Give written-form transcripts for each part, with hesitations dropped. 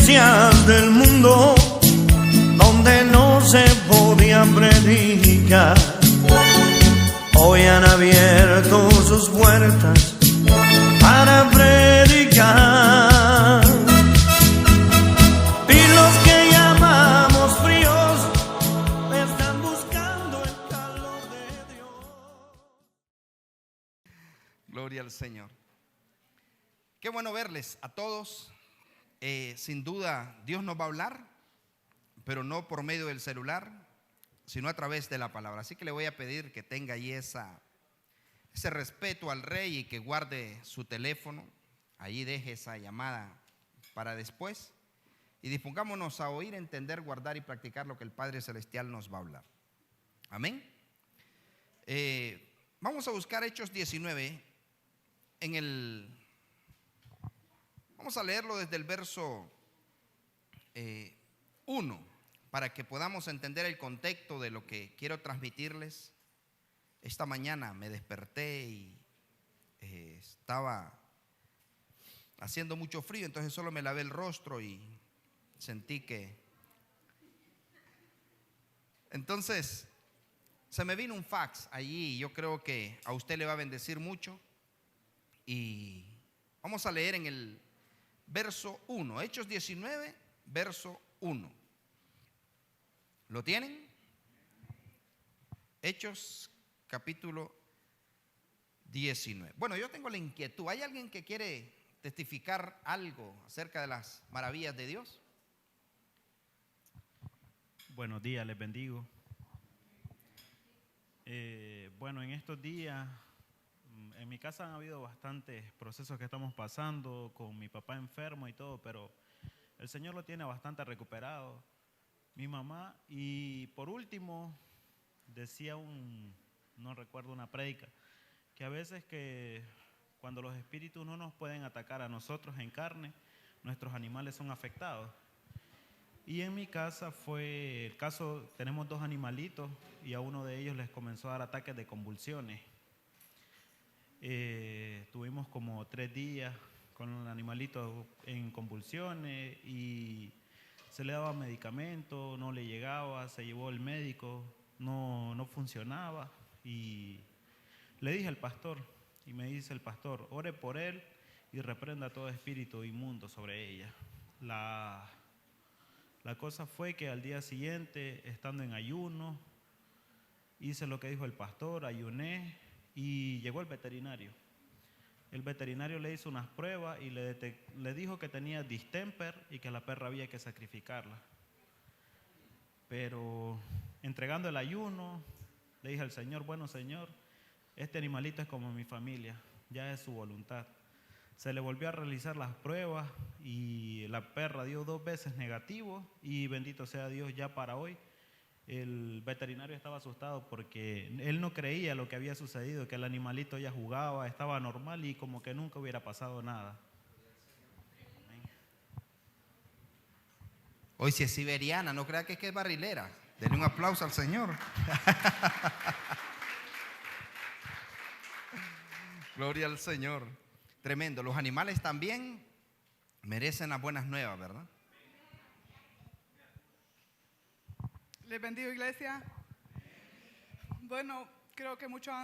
iglesias del mundo donde no se podía predicar, hoy han abierto sus puertas para predicar. Y los que llamamos fríos están buscando el calor de Dios. Gloria al Señor. Qué bueno verles a todos. Sin duda Dios nos va a hablar, pero no por medio del celular, sino a través de la palabra. Así que le voy a pedir que tenga ahí ese respeto al Rey y que guarde su teléfono. Ahí deje esa llamada para después y dispongámonos a oír, entender, guardar y practicar lo que el Padre Celestial nos va a hablar. Amén. Vamos a buscar Hechos 19 vamos a leerlo desde el verso 1 para que podamos entender el contexto de lo que quiero transmitirles. Esta mañana me desperté y estaba haciendo mucho frío, entonces solo me lavé el rostro y sentí que... Entonces se me vino un fax allí y yo creo que a usted le va a bendecir mucho. Y vamos a leer en el verso 1, Hechos 19, verso 1. ¿Lo tienen? Hechos capítulo 19. Bueno, yo tengo la inquietud. ¿Hay alguien que quiere testificar algo acerca de las maravillas de Dios? Buenos días, les bendigo. Bueno, en estos días en mi casa han habido bastantes procesos que estamos pasando con mi papá enfermo y todo, pero el Señor lo tiene bastante recuperado, mi mamá. Y por último decía no recuerdo una prédica, que a veces que cuando los espíritus no nos pueden atacar a nosotros en carne, nuestros animales son afectados. Y en mi casa fue el caso, tenemos 2 animalitos y a uno de ellos les comenzó a dar ataques de convulsiones. Tuvimos como 3 días con el animalito en convulsiones y se le daba medicamento, no le llegaba, se llevó el médico, no funcionaba. Y le dije al pastor, y me dice el pastor, ore por él y reprenda todo espíritu inmundo sobre ella. La cosa fue que al día siguiente, estando en ayuno, hice lo que dijo el pastor, ayuné y llegó el veterinario. El veterinario le hizo unas pruebas y le dijo que tenía distemper y que la perra había que sacrificarla. Pero entregando el ayuno, le dije al Señor, bueno Señor, este animalito es como mi familia, ya es su voluntad. Se le volvió a realizar las pruebas y la perra dio 2 veces negativo y bendito sea Dios, ya para hoy el veterinario estaba asustado porque él no creía lo que había sucedido, que el animalito ya jugaba, estaba normal y como que nunca hubiera pasado nada. Amén. Hoy si es siberiana, no crea que es barrilera. Denle un aplauso al Señor. Gloria al Señor. Tremendo. Los animales también merecen las buenas nuevas, ¿verdad? Les bendigo, iglesia. Bueno, creo que muchos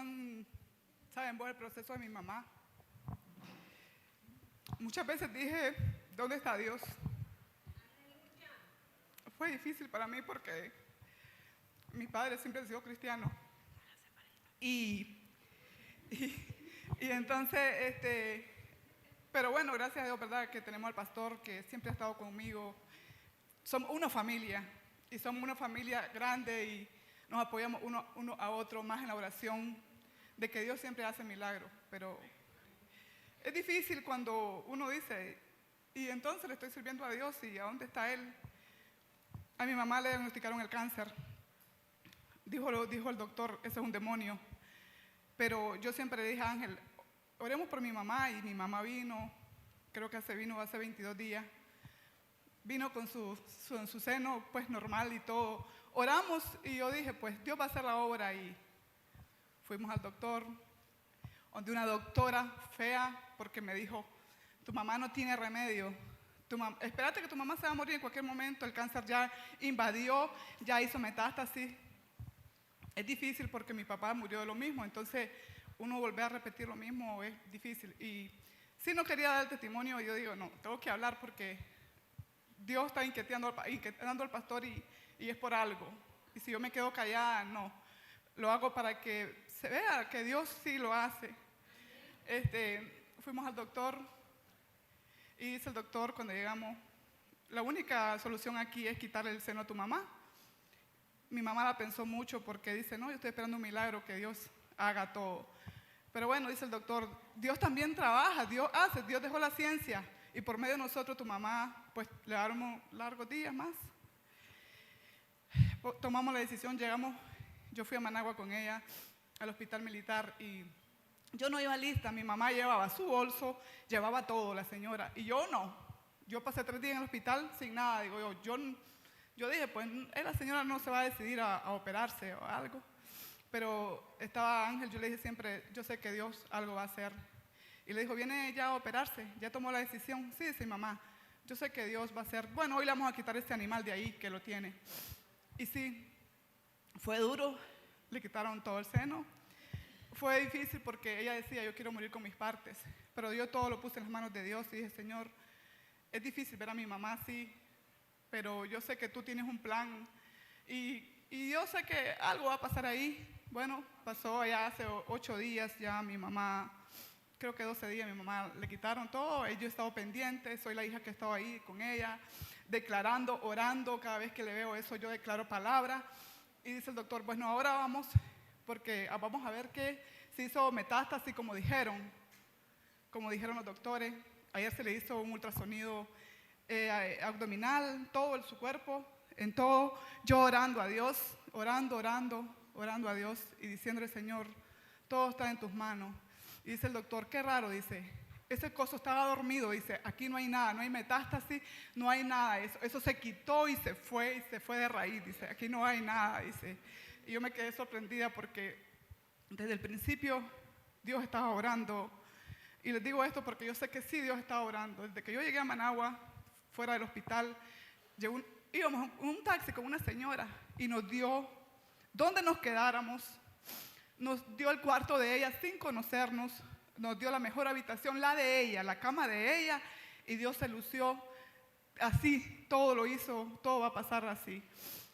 saben por el proceso de mi mamá. Muchas veces dije, ¿dónde está Dios? Fue difícil para mí porque mi padre siempre ha sido cristiano. Y entonces, pero bueno, gracias a Dios, ¿verdad? Que tenemos al pastor que siempre ha estado conmigo. Somos una familia. Y somos una familia grande y nos apoyamos uno a otro más en la oración de que Dios siempre hace milagros. Pero es difícil cuando uno dice, y entonces le estoy sirviendo a Dios y ¿a dónde está Él? A mi mamá le diagnosticaron el cáncer. Dijo el doctor, ese es un demonio. Pero yo siempre le dije a Ángel, oremos por mi mamá, y mi mamá vino, creo que vino hace 22 días. Vino con su seno pues normal y todo. Oramos y yo dije, pues Dios va a hacer la obra. Y fuimos al doctor, donde una doctora fea, porque me dijo, tu mamá no tiene remedio, espérate que tu mamá se va a morir en cualquier momento, el cáncer ya invadió, ya hizo metástasis. Es difícil porque mi papá murió de lo mismo, entonces uno volver a repetir lo mismo es difícil. Y si no quería dar el testimonio, yo digo, no, tengo que hablar porque Dios está inquietando al pastor y es por algo. Y si yo me quedo callada, no. Lo hago para que se vea que Dios sí lo hace. Fuimos al doctor y dice el doctor cuando llegamos, la única solución aquí es quitarle el seno a tu mamá. Mi mamá la pensó mucho porque dice, no, yo estoy esperando un milagro, que Dios haga todo. Pero bueno, dice el doctor, Dios también trabaja, Dios hace, Dios dejó la ciencia. Y por medio de nosotros, tu mamá, pues le damos largos días más. Tomamos la decisión, llegamos, yo fui a Managua con ella, al hospital militar, y yo no iba lista, mi mamá llevaba su bolso, llevaba todo, la señora, y yo no. Yo pasé 3 días en el hospital sin nada, digo yo dije, pues la señora no se va a decidir a operarse o algo. Pero estaba Ángel, yo le dije siempre, yo sé que Dios algo va a hacer. Y le dijo, ¿viene ya a operarse? ¿Ya tomó la decisión? Sí, mamá, yo sé que Dios va a hacer, bueno, hoy le vamos a quitar este animal de ahí que lo tiene. Y sí, fue duro, le quitaron todo el seno. Fue difícil porque ella decía, yo quiero morir con mis partes. Pero yo todo lo puse en las manos de Dios y dije, Señor, es difícil ver a mi mamá así, pero yo sé que tú tienes un plan y yo sé que algo va a pasar ahí. Bueno, pasó ya hace 8 días, ya mi mamá, creo que 12 días, mi mamá le quitaron todo, yo he estado pendiente, soy la hija que he estado ahí con ella, declarando, orando, cada vez que le veo eso yo declaro palabra. Y dice el doctor, bueno, ahora vamos, porque vamos a ver que se hizo metástasis como dijeron los doctores. Ayer se le hizo un ultrasonido abdominal, todo en su cuerpo, en todo, yo orando a Dios, orando a Dios y diciéndole, Señor, todo está en tus manos. Y dice el doctor, qué raro, dice, ese coso estaba dormido, dice, aquí no hay nada, no hay metástasis, no hay nada, eso se quitó y se fue de raíz, dice, aquí no hay nada, dice. Y yo me quedé sorprendida porque desde el principio Dios estaba orando. Y les digo esto porque yo sé que sí, Dios estaba orando. Desde que yo llegué a Managua, fuera del hospital, íbamos en un taxi con una señora y nos dio dónde nos quedáramos, nos dio el cuarto de ella sin conocernos, nos dio la mejor habitación, la de ella, la cama de ella, y Dios se lució así, todo lo hizo, todo va a pasar así.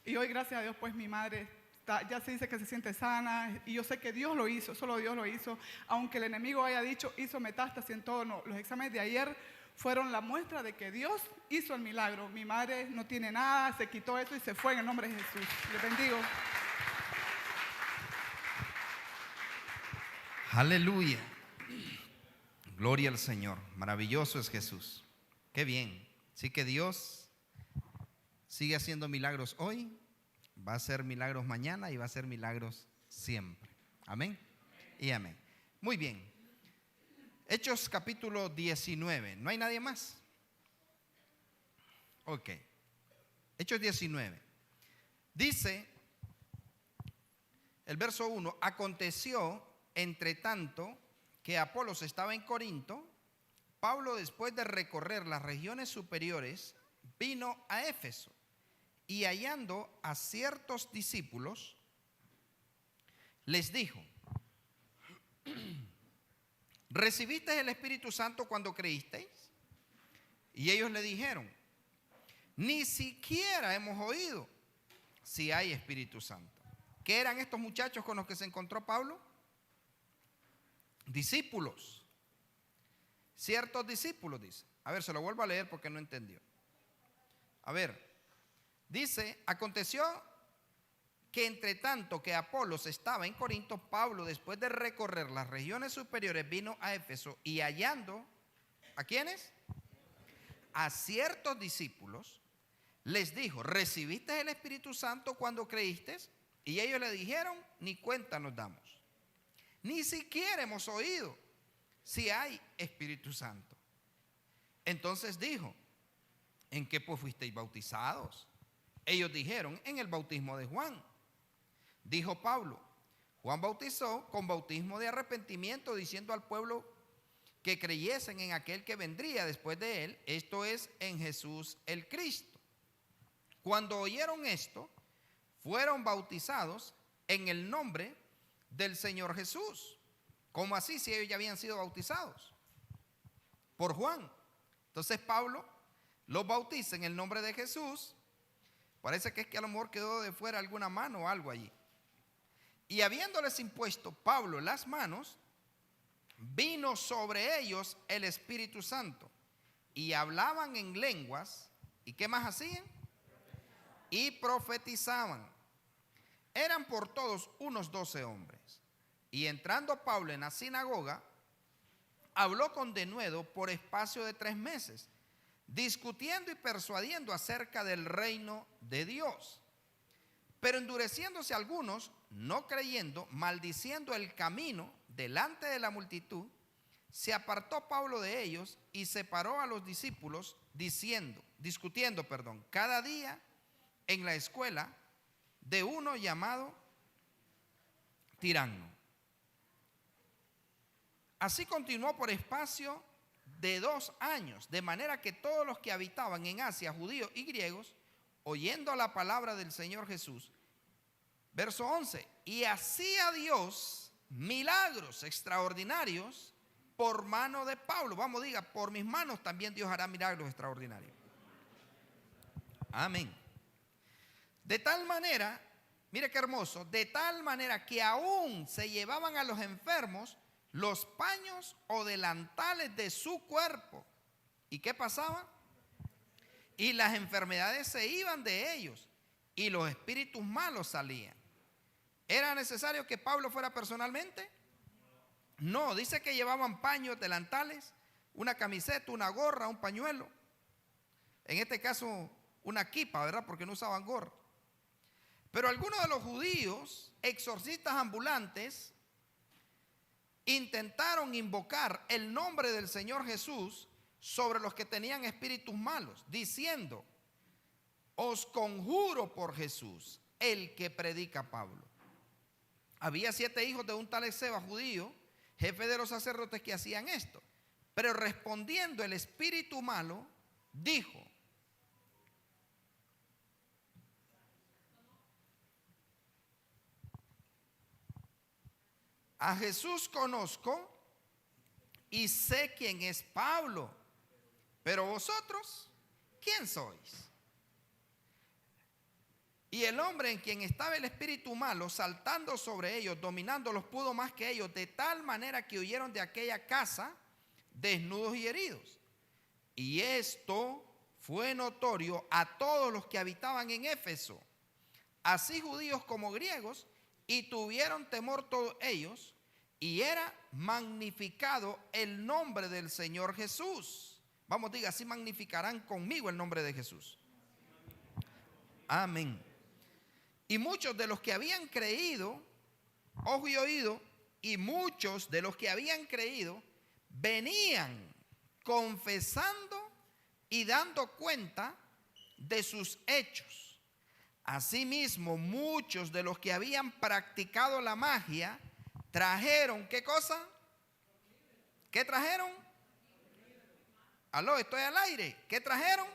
Y hoy, gracias a Dios, pues mi madre ya se dice que se siente sana, y yo sé que Dios lo hizo, solo Dios lo hizo, aunque el enemigo haya dicho, hizo metástasis en todo, no, los exámenes de ayer fueron la muestra de que Dios hizo el milagro. Mi madre no tiene nada, se quitó eso y se fue en el nombre de Jesús. Les bendigo. Aleluya. Gloria al Señor. Maravilloso es Jesús. Qué bien. Así que Dios sigue haciendo milagros hoy, va a hacer milagros mañana y va a hacer milagros siempre. Amén y amén. Muy bien. Hechos capítulo 19. ¿No hay nadie más? Ok. Hechos 19. Dice el verso 1: aconteció entre tanto que Apolos estaba en Corinto, Pablo, después de recorrer las regiones superiores, vino a Éfeso y hallando a ciertos discípulos, les dijo: ¿recibisteis el Espíritu Santo cuando creísteis? Y ellos le dijeron: ni siquiera hemos oído si hay Espíritu Santo. ¿Qué eran estos muchachos con los que se encontró Pablo? Discípulos. Ciertos discípulos, dice. A ver, se lo vuelvo a leer porque no entendió. A ver, dice: aconteció que entre tanto que Apolos estaba en Corinto, Pablo, después de recorrer las regiones superiores, vino a Éfeso y hallando, ¿a quiénes? A ciertos discípulos, les dijo: ¿recibiste el Espíritu Santo cuando creíste? Y ellos le dijeron: ni cuenta nos damos, ni siquiera hemos oído si hay Espíritu Santo. Entonces dijo: ¿en qué pues fuisteis bautizados? Ellos dijeron: en el bautismo de Juan. Dijo Pablo: Juan bautizó con bautismo de arrepentimiento, diciendo al pueblo que creyesen en aquel que vendría después de él, esto es, en Jesús el Cristo. Cuando oyeron esto, fueron bautizados en el nombre del Señor Jesús. ¿Cómo así si ellos ya habían sido bautizados por Juan? Entonces Pablo los bautiza en el nombre de Jesús. Parece que es que a lo mejor quedó de fuera alguna mano o algo allí. Y habiéndoles impuesto Pablo las manos, vino sobre ellos el Espíritu Santo y hablaban en lenguas. ¿Y qué más hacían? Y profetizaban. Eran por todos unos 12 hombres. Y entrando Pablo en la sinagoga, habló con denuedo por espacio de 3 meses, discutiendo y persuadiendo acerca del reino de Dios. Pero endureciéndose algunos, no creyendo, maldiciendo el camino delante de la multitud, se apartó Pablo de ellos y separó a los discípulos, discutiendo cada día en la escuela de uno llamado Tirano. Así continuó por espacio de 2 años, de manera que todos los que habitaban en Asia, judíos y griegos, oyendo la palabra del Señor Jesús, verso 11, y hacía Dios milagros extraordinarios por mano de Pablo. Vamos, diga, por mis manos también Dios hará milagros extraordinarios. Amén. De tal manera, mire qué hermoso, de tal manera que aún se llevaban a los enfermos los paños o delantales de su cuerpo. ¿Y qué pasaba? Y las enfermedades se iban de ellos y los espíritus malos salían. ¿Era necesario que Pablo fuera personalmente? No, dice que llevaban paños, delantales, una camiseta, una gorra, un pañuelo. En este caso, una kipa, ¿verdad? Porque no usaban gorra. Pero algunos de los judíos, exorcistas ambulantes, intentaron invocar el nombre del Señor Jesús sobre los que tenían espíritus malos, diciendo: os conjuro por Jesús, el que predica Pablo. Había 7 hijos de un tal Esceva judío, jefe de los sacerdotes, que hacían esto. Pero respondiendo el espíritu malo, dijo: a Jesús conozco y sé quién es Pablo, pero vosotros, ¿quién sois? Y el hombre en quien estaba el espíritu malo, saltando sobre ellos, dominándolos, pudo más que ellos, de tal manera que huyeron de aquella casa desnudos y heridos. Y esto fue notorio a todos los que habitaban en Éfeso, así judíos como griegos, y tuvieron temor todos ellos, y era magnificado el nombre del Señor Jesús. Vamos, diga, así magnificarán conmigo el nombre de Jesús. Amén. Y muchos de los que habían creído, ojo y oído, y muchos de los que habían creído venían confesando y dando cuenta de sus hechos. Asimismo, muchos de los que habían practicado la magia trajeron, ¿qué cosa? ¿Qué trajeron? Aló, estoy al aire. ¿Qué trajeron?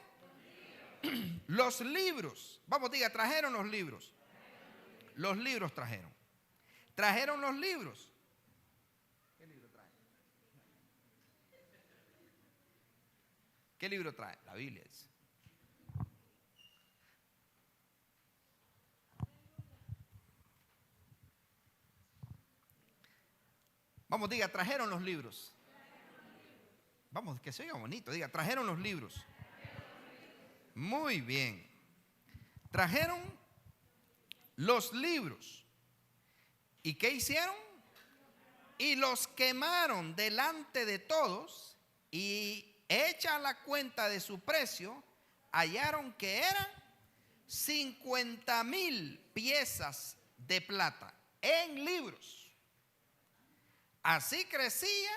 Los libros. Vamos, diga, trajeron los libros. Los libros trajeron. Trajeron los libros. ¿Qué libro trae? ¿Qué libro trae? La Biblia dice. Vamos, diga, trajeron los libros. Vamos, que se oiga bonito. Diga, trajeron los libros. Muy bien. Trajeron los libros. ¿Y qué hicieron? Y los quemaron delante de todos, y hecha la cuenta de su precio, hallaron que eran 50,000 piezas de plata en libros. Así crecía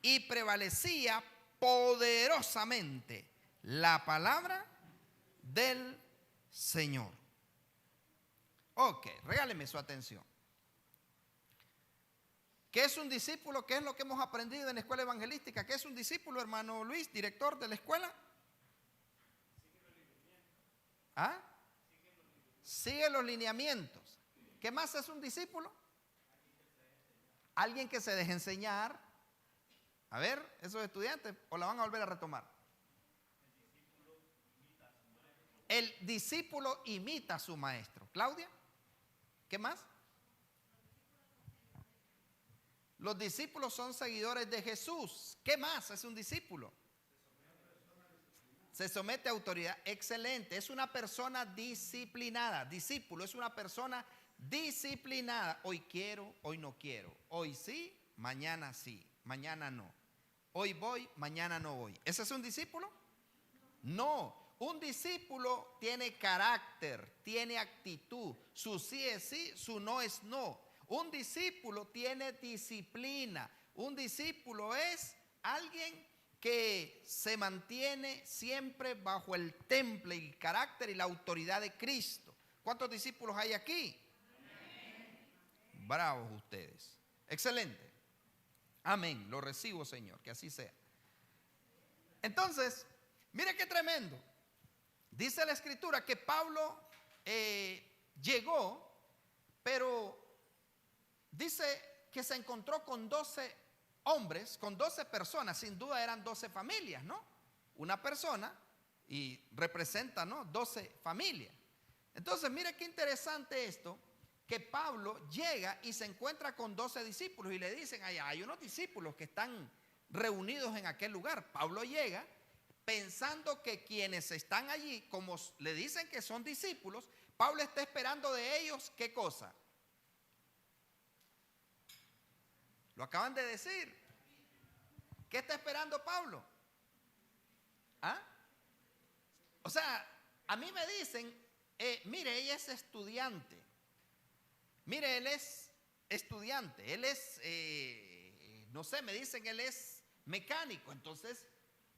y prevalecía poderosamente la palabra del Señor. Ok, regáleme su atención. ¿Qué es un discípulo? ¿Qué es lo que hemos aprendido en la escuela evangelística? ¿Qué es un discípulo, hermano Luis, director de la escuela? ¿Ah? Sigue los lineamientos. ¿Qué más es un discípulo? Alguien que se deje enseñar. A ver, esos estudiantes, ¿o la van a volver a retomar? El discípulo imita a su maestro. Claudia, ¿qué más? Los discípulos son seguidores de Jesús. ¿Qué más es un discípulo? Se somete a autoridad. Excelente. Es una persona disciplinada. Discípulo es una persona disciplinada. Hoy quiero, hoy no quiero. Hoy sí, mañana no. Hoy voy, mañana no voy. ¿Ese es un discípulo? No. Un discípulo tiene carácter, tiene actitud. Su sí es sí, su no es no. Un discípulo tiene disciplina. Un discípulo es alguien que se mantiene siempre bajo el temple, el carácter y la autoridad de Cristo. ¿Cuántos discípulos hay aquí? Amén. Bravos ustedes. Excelente. Amén. Lo recibo, Señor, que así sea. Entonces, mire qué tremendo. Dice la Escritura que Pablo llegó, pero dice que se encontró con 12 hombres, con 12 personas. Sin duda eran 12 familias, ¿no? Una persona y representa, ¿no?, 12 familias. Entonces, mire qué interesante esto, que Pablo llega y se encuentra con 12 discípulos y le dicen, hay unos discípulos que están reunidos en aquel lugar. Pablo llega pensando que quienes están allí, como le dicen que son discípulos, Pablo está esperando de ellos, ¿qué cosa? Lo acaban de decir. ¿Qué está esperando Pablo? ¿Ah? O sea, a mí me dicen, mire, ella es estudiante. Mire, él es estudiante. Él es, no sé, me dicen, él es mecánico. Entonces,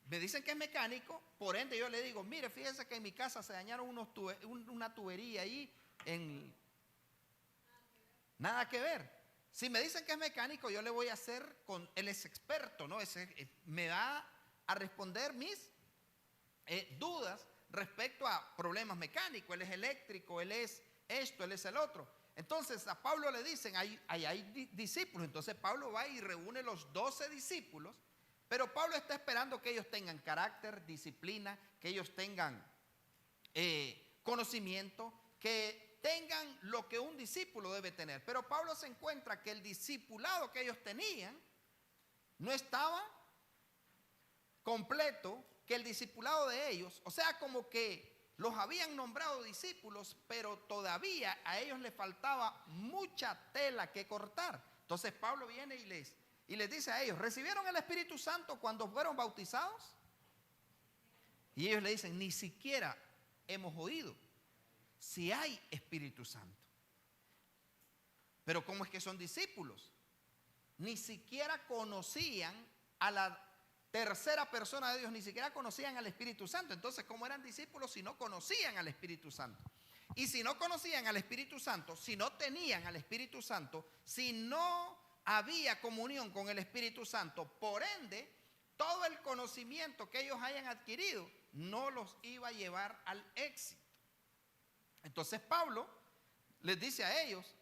me dicen que es mecánico. Por ende, yo le digo, mire, fíjense que en mi casa se dañaron una tubería ahí. Nada que ver. Si me dicen que es mecánico, yo le voy a hacer él es experto, ¿no? Me va a responder mis dudas respecto a problemas mecánicos. Él es eléctrico, él es esto, él es el otro. Entonces a Pablo le dicen, hay discípulos. Entonces Pablo va y reúne los 12 discípulos, pero Pablo está esperando que ellos tengan carácter, disciplina, que ellos tengan conocimiento, que tengan lo que un discípulo debe tener. Pero Pablo se encuentra que el discipulado que ellos tenían no estaba completo, que el discipulado de ellos, o sea, como que los habían nombrado discípulos, pero todavía a ellos les faltaba mucha tela que cortar. Entonces Pablo viene y les dice a ellos, ¿recibieron el Espíritu Santo cuando fueron bautizados? Y ellos le dicen, ni siquiera hemos oído si hay Espíritu Santo. Pero ¿cómo es que son discípulos? Ni siquiera conocían a la tercera persona de Dios, ni siquiera conocían al Espíritu Santo. Entonces, ¿cómo eran discípulos si no conocían al Espíritu Santo? Y si no conocían al Espíritu Santo, si no tenían al Espíritu Santo, si no había comunión con el Espíritu Santo, por ende, todo el conocimiento que ellos hayan adquirido no los iba a llevar al éxito. Entonces Pablo les dice a ellos,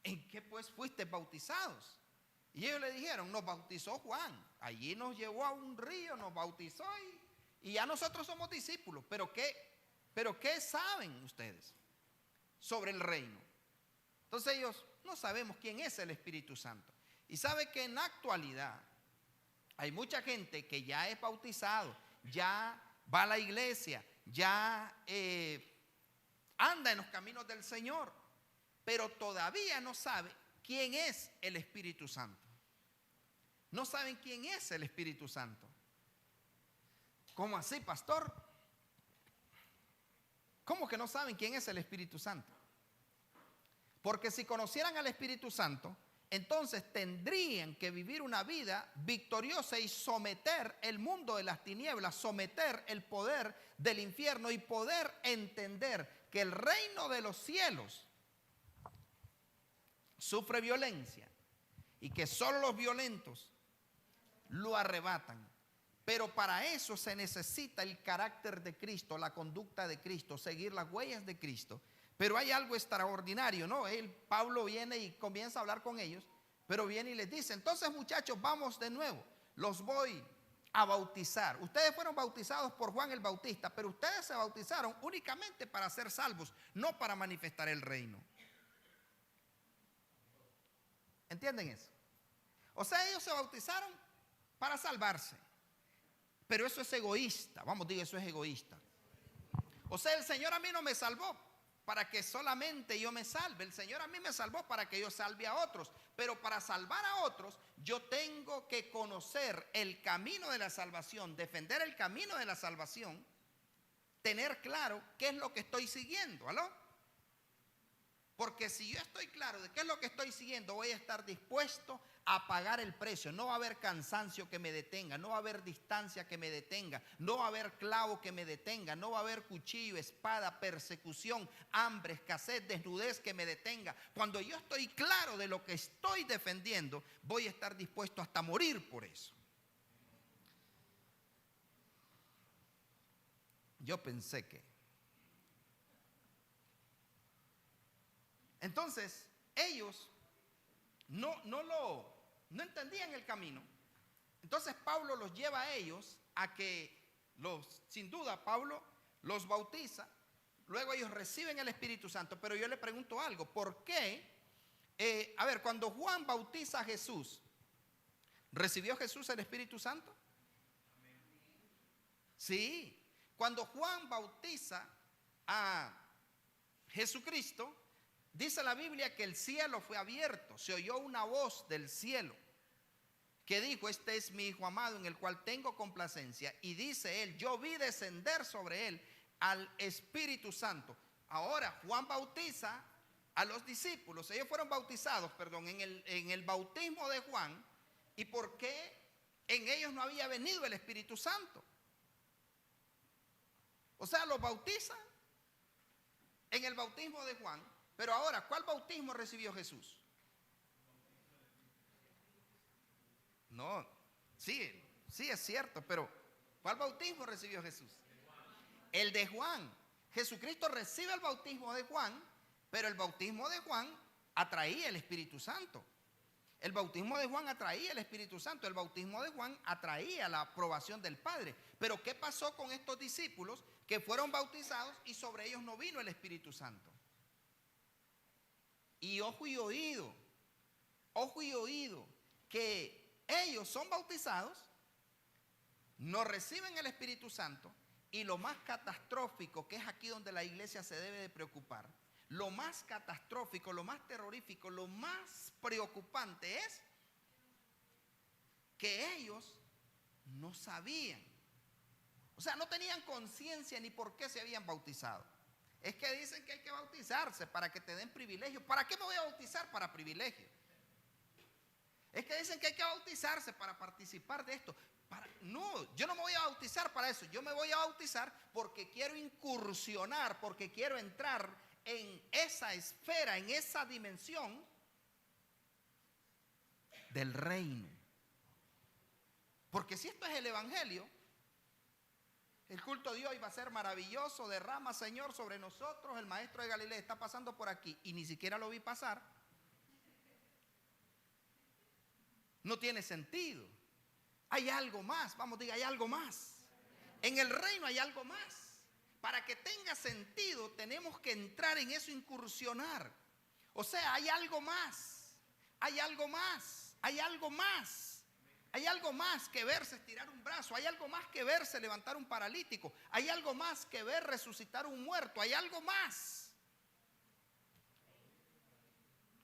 ¿en qué pues fuiste bautizados? Y ellos le dijeron, nos bautizó Juan, allí nos llevó a un río, nos bautizó y ya nosotros somos discípulos. ¿Pero qué saben ustedes sobre el reino? Entonces ellos, no sabemos quién es el Espíritu Santo. Y sabe que en la actualidad hay mucha gente que ya es bautizado, ya va a la iglesia, ya anda en los caminos del Señor, pero todavía no sabe quién es el Espíritu Santo. No saben quién es el Espíritu Santo. ¿Cómo así, pastor? ¿Cómo que no saben quién es el Espíritu Santo? Porque si conocieran al Espíritu Santo, entonces tendrían que vivir una vida victoriosa y someter el mundo de las tinieblas, someter el poder del infierno y poder entender que el reino de los cielos sufre violencia y que solo los violentos lo arrebatan. Pero para eso se necesita el carácter de Cristo, la conducta de Cristo, seguir las huellas de Cristo. Pero hay algo extraordinario, ¿no? Pablo viene y comienza a hablar con ellos, pero viene y les dice: entonces, muchachos, vamos de nuevo, los voy a bautizar. Ustedes fueron bautizados por Juan el Bautista, pero ustedes se bautizaron únicamente para ser salvos, no para manifestar el reino. ¿Entienden eso? O sea, ellos se bautizaron para salvarse, pero eso es egoísta. Vamos, diga, eso es egoísta. O sea, el Señor a mí no me salvó para que solamente yo me salve. El Señor a mí me salvó para que yo salve a otros. Pero para salvar a otros, yo tengo que conocer el camino de la salvación, defender el camino de la salvación, tener claro qué es lo que estoy siguiendo. ¿Aló? Porque si yo estoy claro de qué es lo que estoy siguiendo, voy a estar dispuesto a pagar el precio. No va a haber cansancio que me detenga, no va a haber distancia que me detenga, no va a haber clavo que me detenga, no va a haber cuchillo, espada, persecución, hambre, escasez, desnudez que me detenga. Cuando yo estoy claro de lo que estoy defendiendo, voy a estar dispuesto hasta morir por eso. Yo pensé que... Entonces, ellos no entendían el camino. Entonces Pablo los lleva a ellos a que sin duda Pablo los bautiza, luego ellos reciben el Espíritu Santo. Pero yo le pregunto algo: ¿por qué? Cuando Juan bautiza a Jesús, ¿recibió Jesús el Espíritu Santo? Sí. Cuando Juan bautiza a Jesucristo, dice la Biblia que el cielo fue abierto, se oyó una voz del cielo que dijo: este es mi Hijo amado en el cual tengo complacencia. Y dice él: yo vi descender sobre él al Espíritu Santo. Ahora Juan bautiza a los discípulos, ellos fueron bautizados, en el bautismo de Juan. ¿Y por qué en ellos no había venido el Espíritu Santo? O sea, los bautizan en el bautismo de Juan. Pero ahora, ¿cuál bautismo recibió Jesús? No, sí es cierto, pero ¿cuál bautismo recibió Jesús? El de Juan. Jesucristo recibe el bautismo de Juan, pero el bautismo de Juan atraía el Espíritu Santo. El bautismo de Juan atraía el Espíritu Santo. El bautismo de Juan atraía la aprobación del Padre. Pero ¿qué pasó con estos discípulos que fueron bautizados y sobre ellos no vino el Espíritu Santo? Y ojo y oído, que ellos son bautizados, no reciben el Espíritu Santo, y lo más catastrófico, que es aquí donde la iglesia se debe de preocupar, lo más catastrófico, lo más terrorífico, lo más preocupante es que ellos no sabían, o sea, no tenían conciencia ni por qué se habían bautizado. Es que dicen que hay que bautizarse para que te den privilegio. ¿Para qué me voy a bautizar? Para privilegio. Es que dicen que hay que bautizarse para participar de esto. No, yo no me voy a bautizar para eso. Yo me voy a bautizar porque quiero incursionar, porque quiero entrar en esa esfera, en esa dimensión del reino. Porque si esto es el Evangelio, el culto de hoy va a ser maravilloso. Derrama, Señor, sobre nosotros. El maestro de Galilea está pasando por aquí y ni siquiera lo vi pasar. No tiene sentido. Hay algo más. Vamos, diga, hay algo más. En el reino hay algo más. Para que tenga sentido tenemos que entrar en eso, incursionar. O sea, hay algo más. Hay algo más. Hay algo más. Hay algo más que verse estirar un brazo. Hay algo más que verse levantar un paralítico. Hay algo más que ver resucitar un muerto. Hay algo más.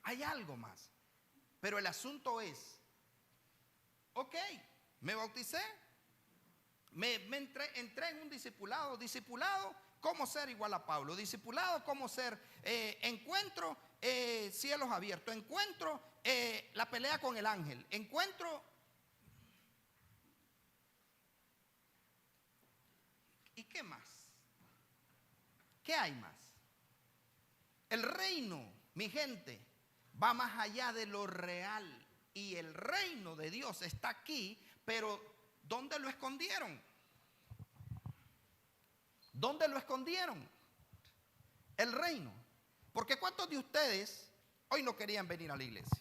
Hay algo más. Pero el asunto es, ok, me bauticé, entré en un discipulado. Discipulado, ¿cómo ser igual a Pablo? Discipulado, ¿cómo ser? Encuentro cielos abiertos. Encuentro la pelea con el ángel. Encuentro... ¿Y qué más? ¿Qué hay más? El reino, mi gente, va más allá de lo real y el reino de Dios está aquí, pero ¿dónde lo escondieron? ¿Dónde lo escondieron? El reino. Porque ¿cuántos de ustedes hoy no querían venir a la iglesia?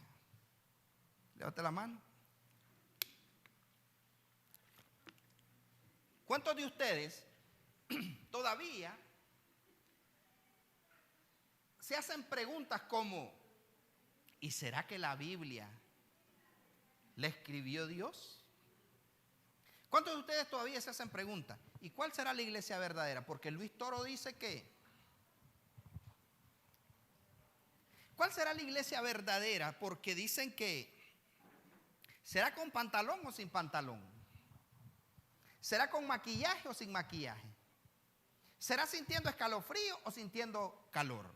Levante la mano. ¿Cuántos de ustedes todavía se hacen preguntas como, ¿y será que la Biblia la escribió Dios? ¿Cuántos de ustedes todavía se hacen preguntas? ¿Y cuál será la iglesia verdadera? Porque Luis Toro dice que. ¿Cuál será la iglesia verdadera? Porque dicen que ¿será con pantalón o sin pantalón? ¿Será con maquillaje o sin maquillaje? ¿Será sintiendo escalofrío o sintiendo calor?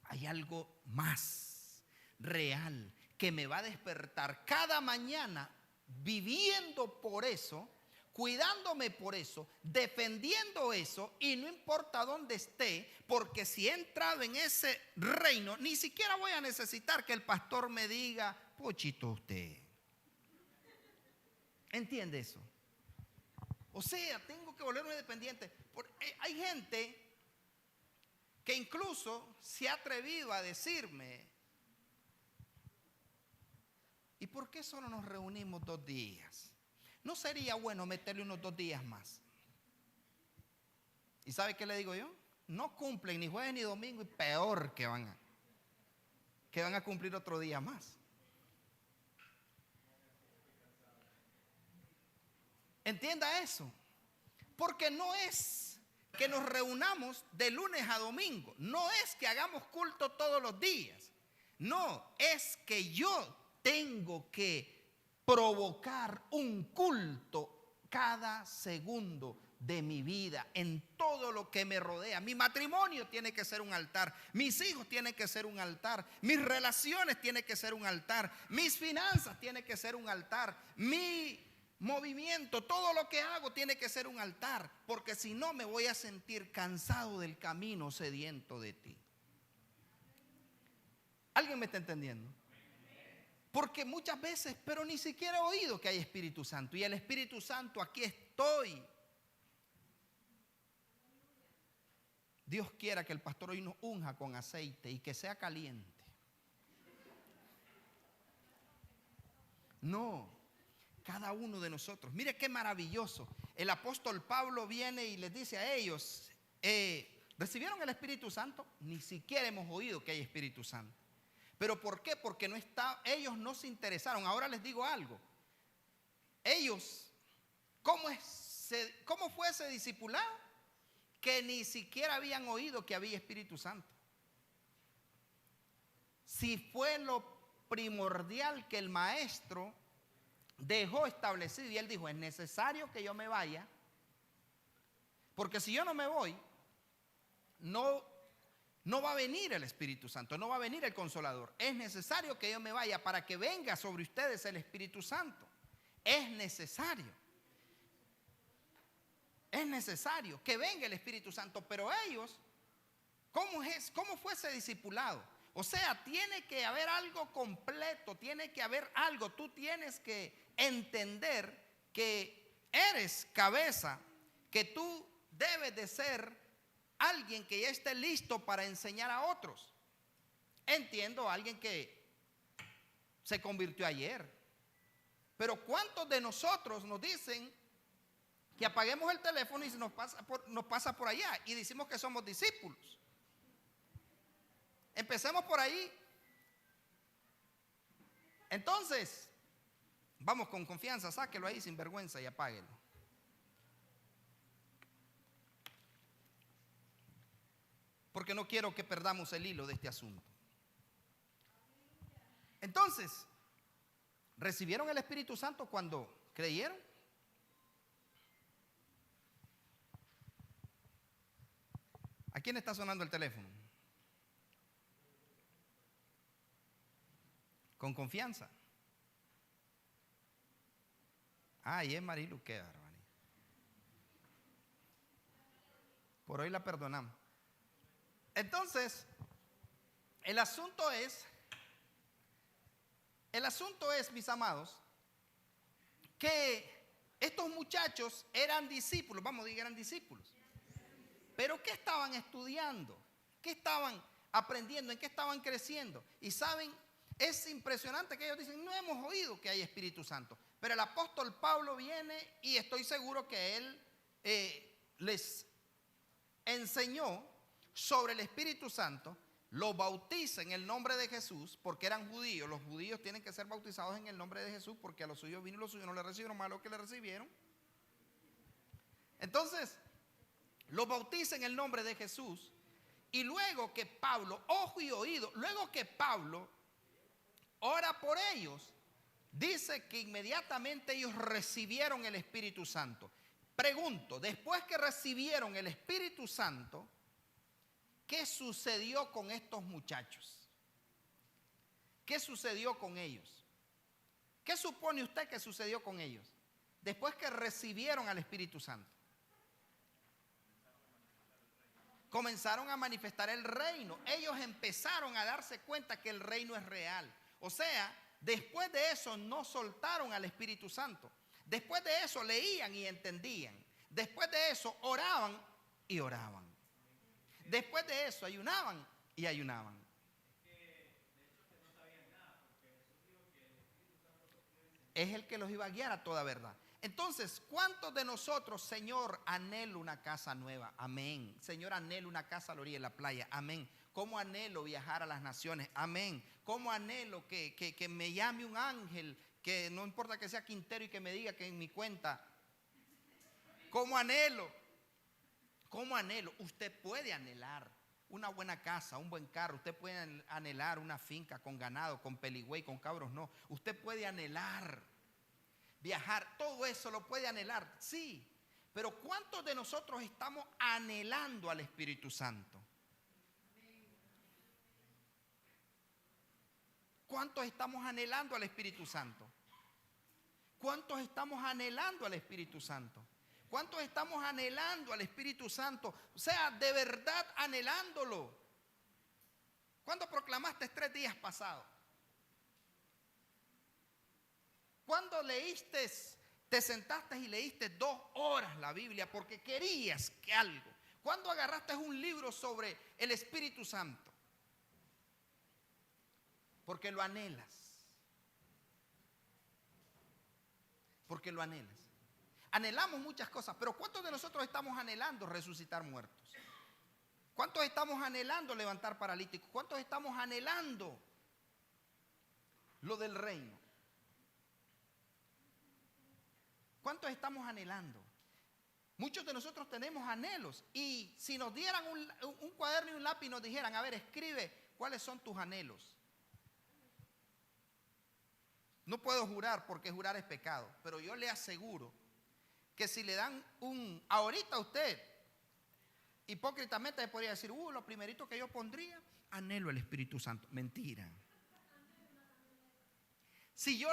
Hay algo más real que me va a despertar cada mañana viviendo por eso, cuidándome por eso, defendiendo eso, y no importa dónde esté, porque si he entrado en ese reino, ni siquiera voy a necesitar que el pastor me diga, pochito usted. ¿Entiende eso? O sea, tengo que volverme dependiente. Hay gente que incluso se ha atrevido a decirme, ¿y por qué solo nos reunimos 2 días? ¿No sería bueno meterle unos 2 días más? ¿Y sabe qué le digo yo? No cumplen ni jueves ni domingo, y peor que van a cumplir otro día más. Entienda eso. Porque no es que nos reunamos de lunes a domingo. No es que hagamos culto todos los días. No, es que yo tengo que provocar un culto cada segundo de mi vida, en todo lo que me rodea. Mi matrimonio tiene que ser un altar, mis hijos tienen que ser un altar, mis relaciones tienen que ser un altar, mis finanzas tienen que ser un altar, mi movimiento, todo lo que hago tiene que ser un altar, porque si no me voy a sentir cansado del camino, sediento de ti. ¿Alguien me está entendiendo? Porque muchas veces, pero ni siquiera he oído que hay Espíritu Santo, y el Espíritu Santo, aquí estoy. Dios quiera que el pastor hoy nos unja con aceite y que sea caliente. No, cada uno de nosotros. Mire qué maravilloso. El apóstol Pablo viene y les dice a ellos, ¿recibieron el Espíritu Santo? Ni siquiera hemos oído que hay Espíritu Santo. ¿Pero por qué? Porque ellos no se interesaron. Ahora les digo algo. Ellos, ¿cómo fue ese discipulado? Que ni siquiera habían oído que había Espíritu Santo. Si fue lo primordial que el maestro dejó establecido, y él dijo, es necesario que yo me vaya, porque si yo no me voy, no va a venir el Espíritu Santo, no va a venir el Consolador. Es necesario que yo me vaya para que venga sobre ustedes el Espíritu Santo. Es necesario. Es necesario que venga el Espíritu Santo. Pero ellos, ¿cómo fue ese discipulado? O sea, tiene que haber algo completo, tiene que haber algo. Tú tienes que entender que eres cabeza, que tú debes de ser alguien que ya esté listo para enseñar a otros. Entiendo a alguien que se convirtió ayer, pero ¿cuántos de nosotros nos dicen que apaguemos el teléfono y nos pasa por allá y decimos que somos discípulos? Empecemos por ahí. Entonces, vamos con confianza, sáquelo ahí sin vergüenza y apáguelo. Porque no quiero que perdamos el hilo de este asunto. Entonces, ¿recibieron el Espíritu Santo cuando creyeron? ¿A quién está sonando el teléfono? Con confianza. Y es Marilu, qué barbaridad. Por hoy la perdonamos. Entonces, el asunto es el asunto es, mis amados, que estos muchachos eran discípulos, vamos a decir que eran discípulos. Pero ¿qué estaban estudiando? ¿Qué estaban aprendiendo? ¿En qué estaban creciendo? Y saben, es impresionante que ellos dicen, no hemos oído que hay Espíritu Santo. Pero el apóstol Pablo viene y estoy seguro que él les enseñó sobre el Espíritu Santo, los bautiza en el nombre de Jesús, porque eran judíos. Los judíos tienen que ser bautizados en el nombre de Jesús, porque a los suyos vino y los suyos no le recibieron, más lo que le recibieron. Entonces, los bautiza en el nombre de Jesús. Y luego que Pablo, ojo y oído, luego que Pablo ora por ellos, dice que inmediatamente ellos recibieron el Espíritu Santo. Pregunto, después que recibieron el Espíritu Santo, ¿qué sucedió con estos muchachos? ¿Qué sucedió con ellos? ¿Qué supone usted que sucedió con ellos después que recibieron al Espíritu Santo? Comenzaron a manifestar el reino. Ellos empezaron a darse cuenta que el reino es real. O sea, después de eso no soltaron al Espíritu Santo. Después de eso leían y entendían. Después de eso oraban y oraban. Después de eso ayunaban y ayunaban. Es el que los iba a guiar a toda verdad. Entonces, ¿cuántos de nosotros, Señor, anhelo una casa nueva? Amén. Señor, anhelo una casa a la orilla de la playa. Amén. ¿Cómo anhelo viajar a las naciones? Amén. ¿Cómo anhelo que me llame un ángel, que no importa que sea Quintero y que me diga que en mi cuenta? ¿Cómo anhelo? ¿Cómo anhelo? Usted puede anhelar una buena casa, un buen carro. Usted puede anhelar una finca con ganado, con peligüey, con cabros. No, usted puede anhelar viajar. Todo eso lo puede anhelar, sí. Pero ¿cuántos de nosotros estamos anhelando al Espíritu Santo? ¿Cuántos estamos anhelando al Espíritu Santo? ¿Cuántos estamos anhelando al Espíritu Santo? ¿Cuántos estamos anhelando al Espíritu Santo? O sea, de verdad anhelándolo. ¿Cuándo proclamaste 3 días pasados? ¿Cuándo leíste, te sentaste y leíste 2 horas la Biblia porque querías que algo? ¿Cuándo agarraste un libro sobre el Espíritu Santo? Porque lo anhelas. Porque lo anhelas. Anhelamos muchas cosas, pero ¿cuántos de nosotros estamos anhelando resucitar muertos? ¿Cuántos estamos anhelando levantar paralíticos? ¿Cuántos estamos anhelando lo del reino? ¿Cuántos estamos anhelando? Muchos de nosotros tenemos anhelos, y si nos dieran un cuaderno y un lápiz y nos dijeran, a ver, escribe cuáles son tus anhelos. No puedo jurar porque jurar es pecado, pero yo le aseguro que si le dan ahorita usted, hipócritamente podría decir, lo primerito que yo pondría, anhelo el Espíritu Santo. Mentira. Si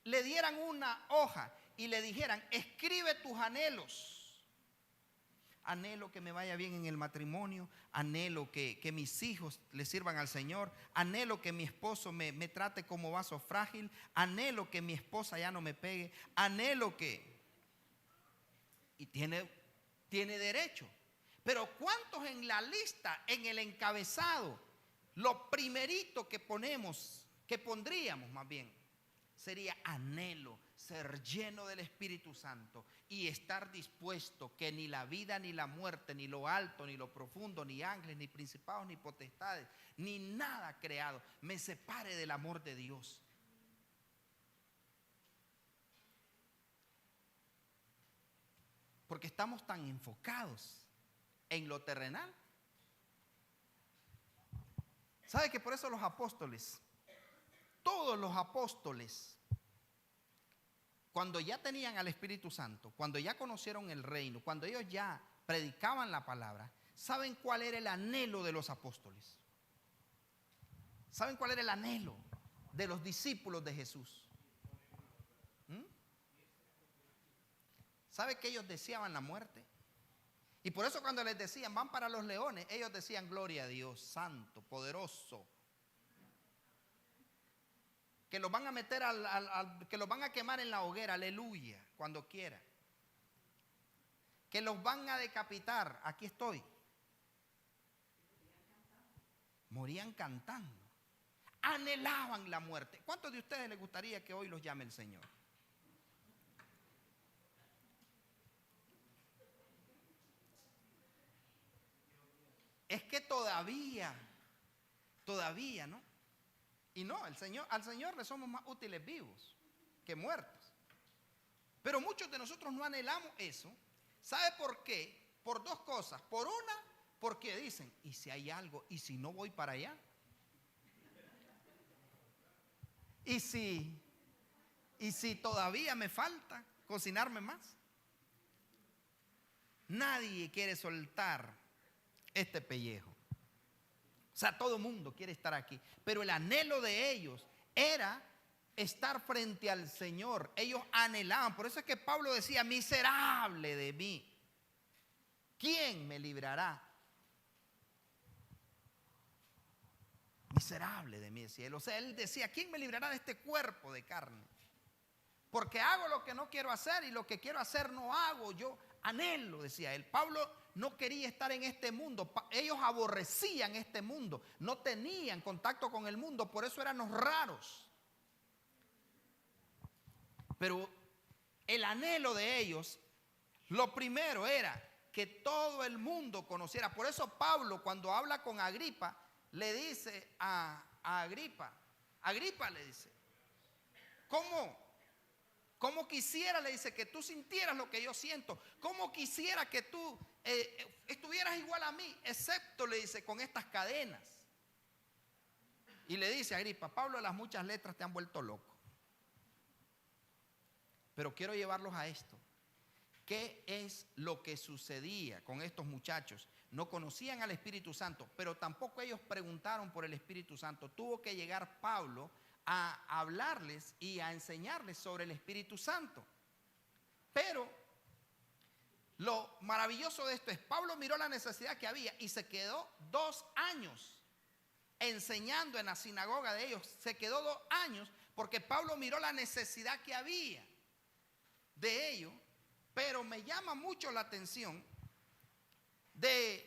le dieran una hoja y le dijeran, escribe tus anhelos. Anhelo que me vaya bien en el matrimonio, anhelo que mis hijos le sirvan al Señor, anhelo que mi esposo me trate como vaso frágil, anhelo que mi esposa ya no me pegue, anhelo que... Y tiene derecho. Pero ¿cuántos en la lista, en el encabezado, lo primerito que pondríamos más bien, sería anhelo, ser lleno del Espíritu Santo y estar dispuesto que ni la vida, ni la muerte, ni lo alto, ni lo profundo, ni ángeles, ni principados, ni potestades, ni nada creado me separe del amor de Dios? Porque estamos tan enfocados en lo terrenal. ¿Sabe que por eso los apóstoles, todos los apóstoles, cuando ya tenían al Espíritu Santo, cuando ya conocieron el reino, cuando ellos ya predicaban la palabra, ¿saben cuál era el anhelo de los apóstoles? ¿Saben cuál era el anhelo de los discípulos de Jesús? ¿Sabe que ellos deseaban la muerte? Y por eso cuando les decían, van para los leones, ellos decían, gloria a Dios, santo, poderoso. que los van a meter que los van a quemar en la hoguera, aleluya, cuando quiera. Que los van a decapitar, aquí estoy. Morían cantando. Anhelaban la muerte. ¿Cuántos de ustedes les gustaría que hoy los llame el Señor? Es que todavía, ¿no? Y no, al Señor le somos más útiles vivos que muertos. Pero muchos de nosotros no anhelamos eso. ¿Sabe por qué? Por dos cosas. Por una, porque dicen, ¿y si hay algo? ¿Y si no voy para allá? ¿Y si todavía me falta cocinarme más? Nadie quiere soltar este pellejo. O sea, todo el mundo quiere estar aquí. Pero el anhelo de ellos era estar frente al Señor. Ellos anhelaban. Por eso es que Pablo decía, miserable de mí. ¿Quién me librará? Miserable de mí, decía él. O sea, él decía, ¿quién me librará de este cuerpo de carne? Porque hago lo que no quiero hacer y lo que quiero hacer no hago. Yo anhelo, decía él. Pablo no quería estar en este mundo. Ellos aborrecían este mundo. No tenían contacto con el mundo. Por eso eran los raros. Pero el anhelo de ellos, lo primero era que todo el mundo conociera. Por eso Pablo, cuando habla con Agripa, le dice a Agripa le dice, ¿cómo quisiera, le dice, que tú sintieras lo que yo siento? ¿Cómo quisiera que tú estuvieras igual a mí, excepto, le dice, con estas cadenas? Y le dice a Agripa, Pablo, las muchas letras te han vuelto loco. Pero quiero llevarlos a esto. ¿Qué es lo que sucedía con estos muchachos? No conocían al Espíritu Santo, pero tampoco ellos preguntaron por el Espíritu Santo. Tuvo que llegar Pablo a hablarles y a enseñarles sobre el Espíritu Santo. Pero lo maravilloso de esto es, Pablo miró la necesidad que había y se quedó 2 años enseñando en la sinagoga de ellos. Se quedó 2 años porque Pablo miró la necesidad que había de ello. Pero me llama mucho la atención de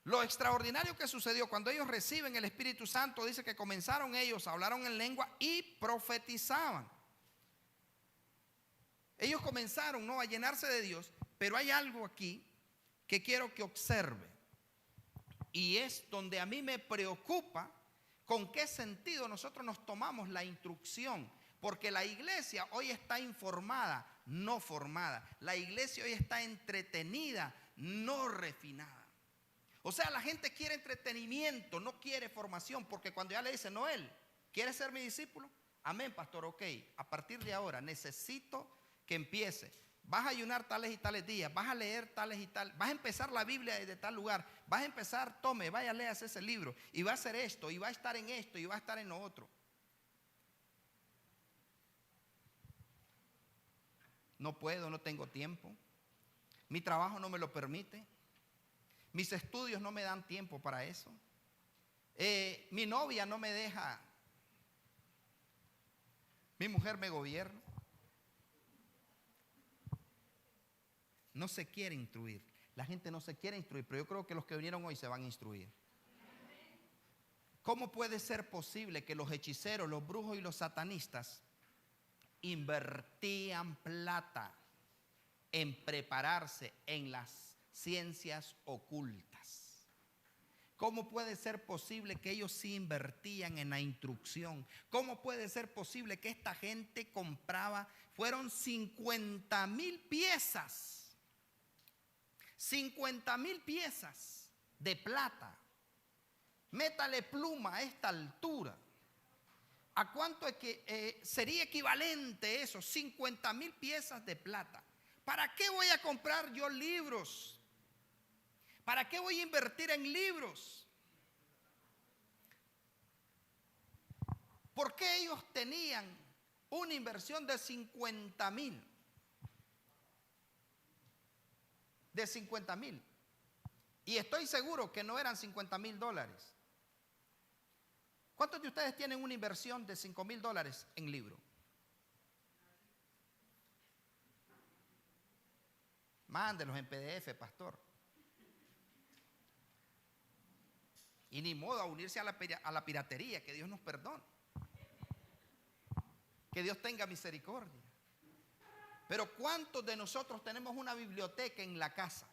lo extraordinario que sucedió cuando ellos reciben el Espíritu Santo. Dice que comenzaron ellos, hablaron en lengua y profetizaban. Ellos comenzaron, ¿no?, a llenarse de Dios. Pero hay algo aquí que quiero que observe. Y es donde a mí me preocupa con qué sentido nosotros nos tomamos la instrucción. Porque la iglesia hoy está informada, no formada. La iglesia hoy está entretenida, no refinada. O sea, la gente quiere entretenimiento, no quiere formación. Porque cuando ya le dice, Noel, ¿quieres ser mi discípulo? Amén, pastor, ok. A partir de ahora necesito que empiece. Vas a ayunar tales y tales días, vas a leer tales y tales, vas a empezar la Biblia desde tal lugar, vas a empezar, tome, vaya, léase ese libro, y va a hacer esto, y va a estar en esto, y va a estar en lo otro. No puedo, no tengo tiempo. Mi trabajo no me lo permite. Mis estudios no me dan tiempo para eso. Mi novia no me deja. Mi mujer me gobierna. No se quiere instruir. La gente no se quiere instruir, pero yo creo que los que vinieron hoy se van a instruir. ¿Cómo puede ser posible que los hechiceros, los brujos y los satanistas invertían plata en prepararse en las ciencias ocultas? ¿Cómo puede ser posible que ellos sí invertían en la instrucción? ¿Cómo puede ser posible que esta gente compraba? Fueron 50,000 piezas. 50,000 piezas de plata. Métale pluma a esta altura. ¿A cuánto es que sería equivalente eso? 50,000 piezas de plata. ¿Para qué voy a comprar yo libros? ¿Para qué voy a invertir en libros? ¿Por qué ellos tenían una inversión de 50,000? De 50,000. Y estoy seguro que no eran $50,000. ¿Cuántos de ustedes tienen una inversión de $5,000 en libro? Mándelos en PDF, pastor. Y ni modo a unirse a la piratería, que Dios nos perdone. Que Dios tenga misericordia. Pero ¿cuántos de nosotros tenemos una biblioteca en la casa?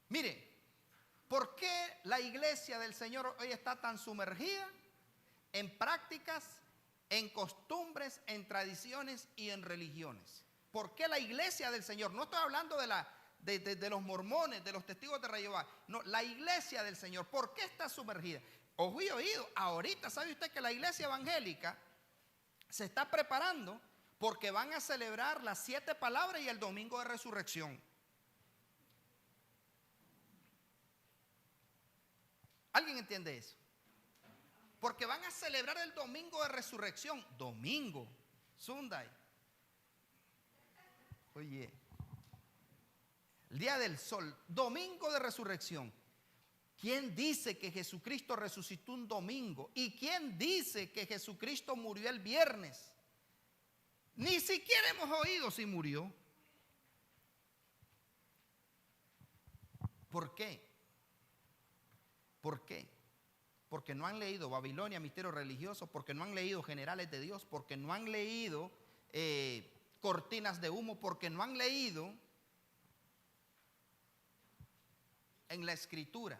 Mire, ¿por qué la iglesia del Señor hoy está tan sumergida en prácticas, en costumbres, en tradiciones y en religiones? ¿Por qué la iglesia del Señor? No estoy hablando de los mormones, de los testigos de Jehová. No, la iglesia del Señor. ¿Por qué está sumergida? Ojo y oído, ahorita sabe usted que la iglesia evangélica se está preparando porque van a celebrar las 7 palabras y el domingo de resurrección. ¿Alguien entiende eso? Porque van a celebrar el domingo de resurrección. Domingo, Sunday. Oye, el día del sol, domingo de resurrección. ¿Quién dice que Jesucristo resucitó un domingo? ¿Y quién dice que Jesucristo murió el viernes? Ni siquiera hemos oído si murió. ¿Por qué? ¿Por qué? Porque no han leído Babilonia, Misterio Religioso, porque no han leído Generales de Dios, porque no han leído Cortinas de Humo, porque no han leído en la Escritura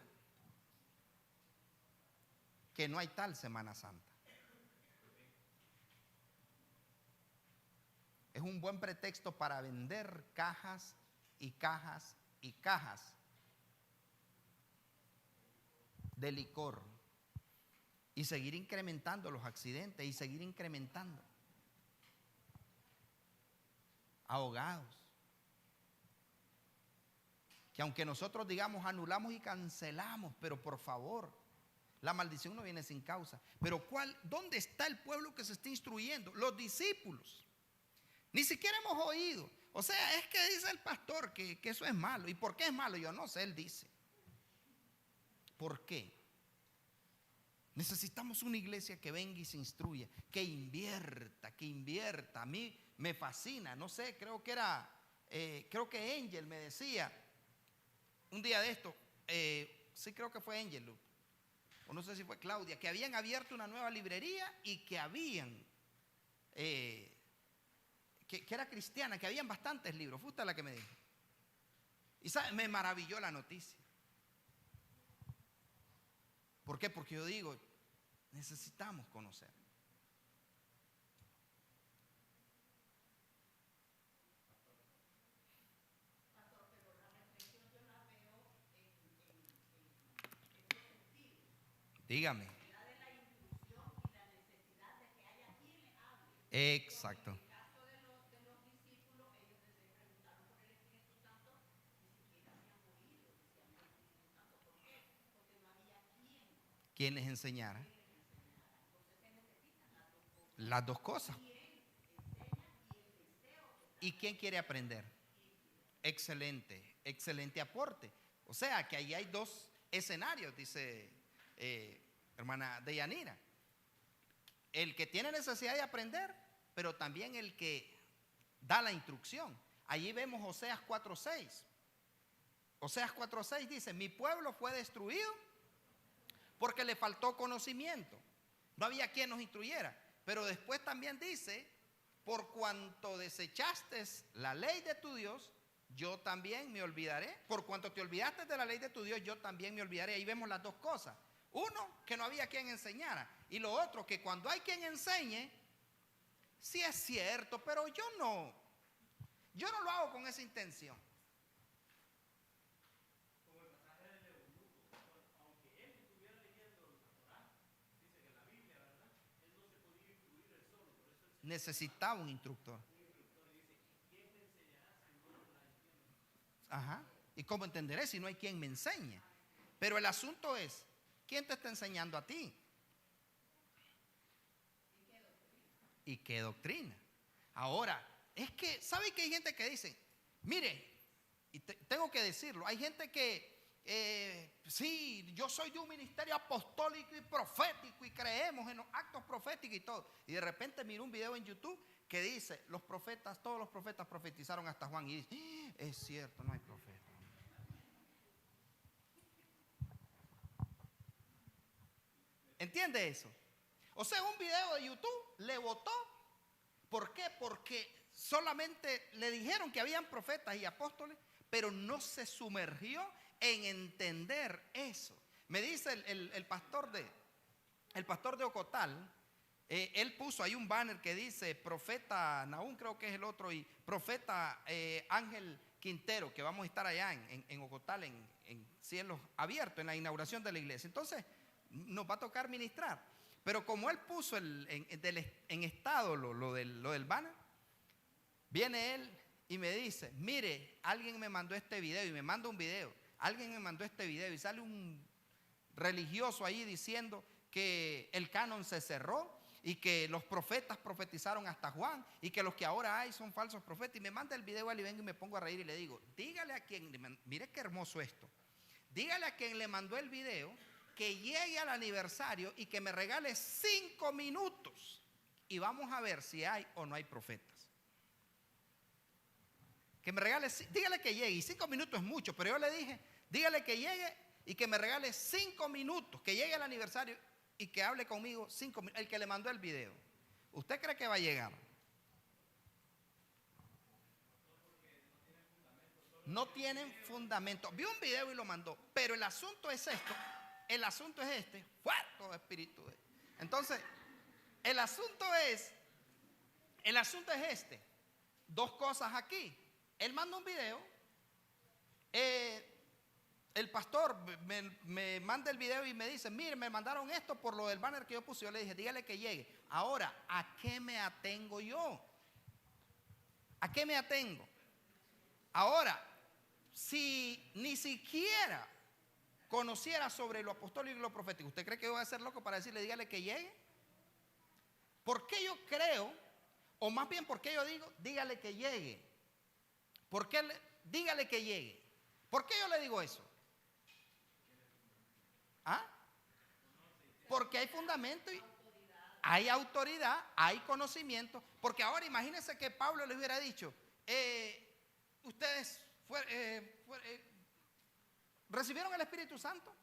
que no hay tal Semana Santa. Es un buen pretexto para vender cajas y cajas y cajas de licor y seguir incrementando los accidentes y seguir incrementando ahogados. Que aunque nosotros digamos anulamos y cancelamos, pero por favor, la maldición no viene sin causa. Pero ¿dónde está el pueblo que se está instruyendo? Los discípulos. Ni siquiera hemos oído. O sea, es que dice el pastor que eso es malo. ¿Y por qué es malo? Yo no sé, él dice. ¿Por qué? Necesitamos una iglesia que venga y se instruya, que invierta, que invierta. A mí me fascina, no sé, creo que Angel me decía un día de esto, sí creo que fue Angel, o no sé si fue Claudia, que habían abierto una nueva librería y que habían, que era cristiana, que habían bastantes libros. Fue usted la que me dijo. Y ¿sabe? Me maravilló la noticia. ¿Por qué? Porque yo digo, necesitamos conocer. Dígame. Exacto. ¿Quién les enseñara? Las dos cosas. ¿Y quién quiere aprender? Excelente, excelente aporte. O sea que ahí hay dos escenarios, dice hermana Deyanira. El que tiene necesidad de aprender, pero también el que da la instrucción. Allí vemos Oseas 4:6. Oseas 4:6 dice: mi pueblo fue destruido porque le faltó conocimiento. No había quien nos instruyera. Pero después también dice: por cuanto desechaste la ley de tu Dios, yo también me olvidaré. Por cuanto te olvidaste de la ley de tu Dios, yo también me olvidaré. Ahí vemos las dos cosas. Uno, que no había quien enseñara. Y lo otro, que cuando hay quien enseñe, sí es cierto, pero yo no lo hago con esa intención. Necesitaba un instructor. Ajá. ¿Y cómo entenderé si no hay quien me enseñe? Pero el asunto es, ¿quién te está enseñando a ti? ¿Y qué doctrina? Ahora, es que, ¿sabe que hay gente que dice, mire, y tengo que decirlo, hay gente que sí, yo soy de un ministerio apostólico y profético y creemos en los actos proféticos y todo. Y de repente miro un video en YouTube que dice, los profetas, todos los profetas profetizaron hasta Juan. Y dice, es cierto, no hay profeta. ¿Entiende eso? O sea, un video de YouTube le votó. ¿Por qué? Porque solamente le dijeron que habían profetas y apóstoles, pero no se sumergió en entender eso. Me dice el pastor de Ocotal, él puso ahí un banner que dice profeta Nahum, creo que es el otro, y profeta Ángel Quintero, que vamos a estar allá en Ocotal, en cielos abiertos, en la inauguración de la iglesia. Entonces nos va a tocar ministrar, pero como él puso en estado lo del banner, viene él y me dice, mire, alguien me mandó este video, y me manda un video. Alguien me mandó este video y sale un religioso ahí diciendo que el canon se cerró y que los profetas profetizaron hasta Juan y que los que ahora hay son falsos profetas. Y me manda el video y vengo y me pongo a reír y le digo, dígale a quien, mire qué hermoso esto, dígale a quien le mandó el video que llegue al aniversario y que me regale 5 minutos y vamos a ver si hay o no hay profetas. Que me regale, dígale que llegue, y 5 minutos es mucho, pero yo le dije, dígale que llegue y que me regale 5 minutos, que llegue al aniversario y que hable conmigo 5 minutos, el que le mandó el video. ¿Usted cree que va a llegar? No tienen fundamento. Vi un video y lo mandó, pero el asunto es esto, el asunto es este, fuerte espíritu. Entonces, el asunto es este, 2 cosas aquí. Él manda un video, el pastor me manda el video y me dice, mire, me mandaron esto por lo del banner que yo puse. Yo le dije, dígale que llegue. Ahora, ¿a qué me atengo yo? ¿A qué me atengo? Ahora, si ni siquiera conociera sobre lo apostólico y lo profético, ¿usted cree que yo voy a ser loco para decirle, dígale que llegue? ¿Por qué yo creo, o más bien por qué yo digo, dígale que llegue? ¿Por qué? Dígale que llegue. ¿Por qué yo le digo eso? ¿Ah? Porque hay fundamento, y hay autoridad, hay conocimiento. Porque ahora imagínense que Pablo les hubiera dicho, ustedes recibieron el Espíritu Santo.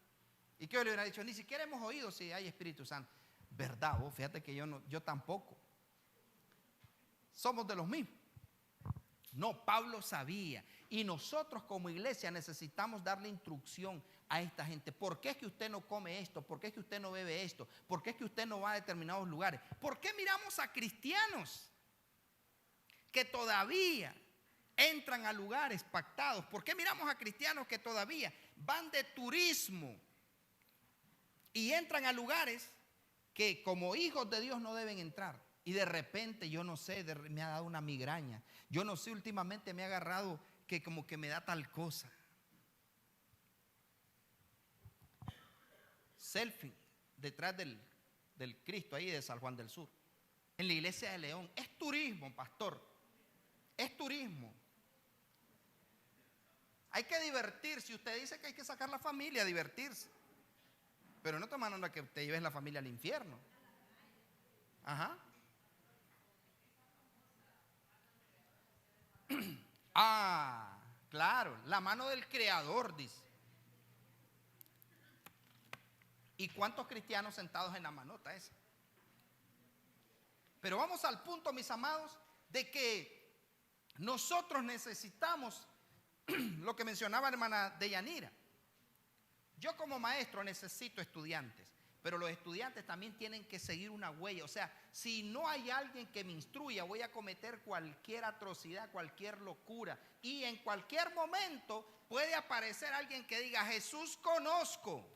¿Y qué yo le hubiera dicho? Ni siquiera hemos oído si hay Espíritu Santo. ¿Verdad? Vos, fíjate que yo tampoco. Somos de los mismos. No, Pablo sabía, y nosotros como iglesia necesitamos darle instrucción a esta gente. ¿Por qué es que usted no come esto? ¿Por qué es que usted no bebe esto? ¿Por qué es que usted no va a determinados lugares? ¿Por qué miramos a cristianos que todavía entran a lugares pactados? ¿Por qué miramos a cristianos que todavía van de turismo y entran a lugares que como hijos de Dios no deben entrar? Y de repente, yo no sé, me ha dado una migraña. Yo no sé, últimamente me ha agarrado que como que me da tal cosa. Selfie detrás del Cristo ahí de San Juan del Sur, en la iglesia de León. Es turismo, pastor. Es turismo. Hay que divertirse. Usted dice que hay que sacar la familia a divertirse, pero no te mandan a que te lleves la familia al infierno. Ajá. Ah, claro, la mano del Creador, dice. ¿Y cuántos cristianos sentados en la manota esa? Pero vamos al punto, mis amados, de que nosotros necesitamos lo que mencionaba la hermana Deyanira. Yo como maestro necesito estudiantes, pero los estudiantes también tienen que seguir una huella. O sea, si no hay alguien que me instruya, voy a cometer cualquier atrocidad, cualquier locura. Y en cualquier momento puede aparecer alguien que diga, Jesús conozco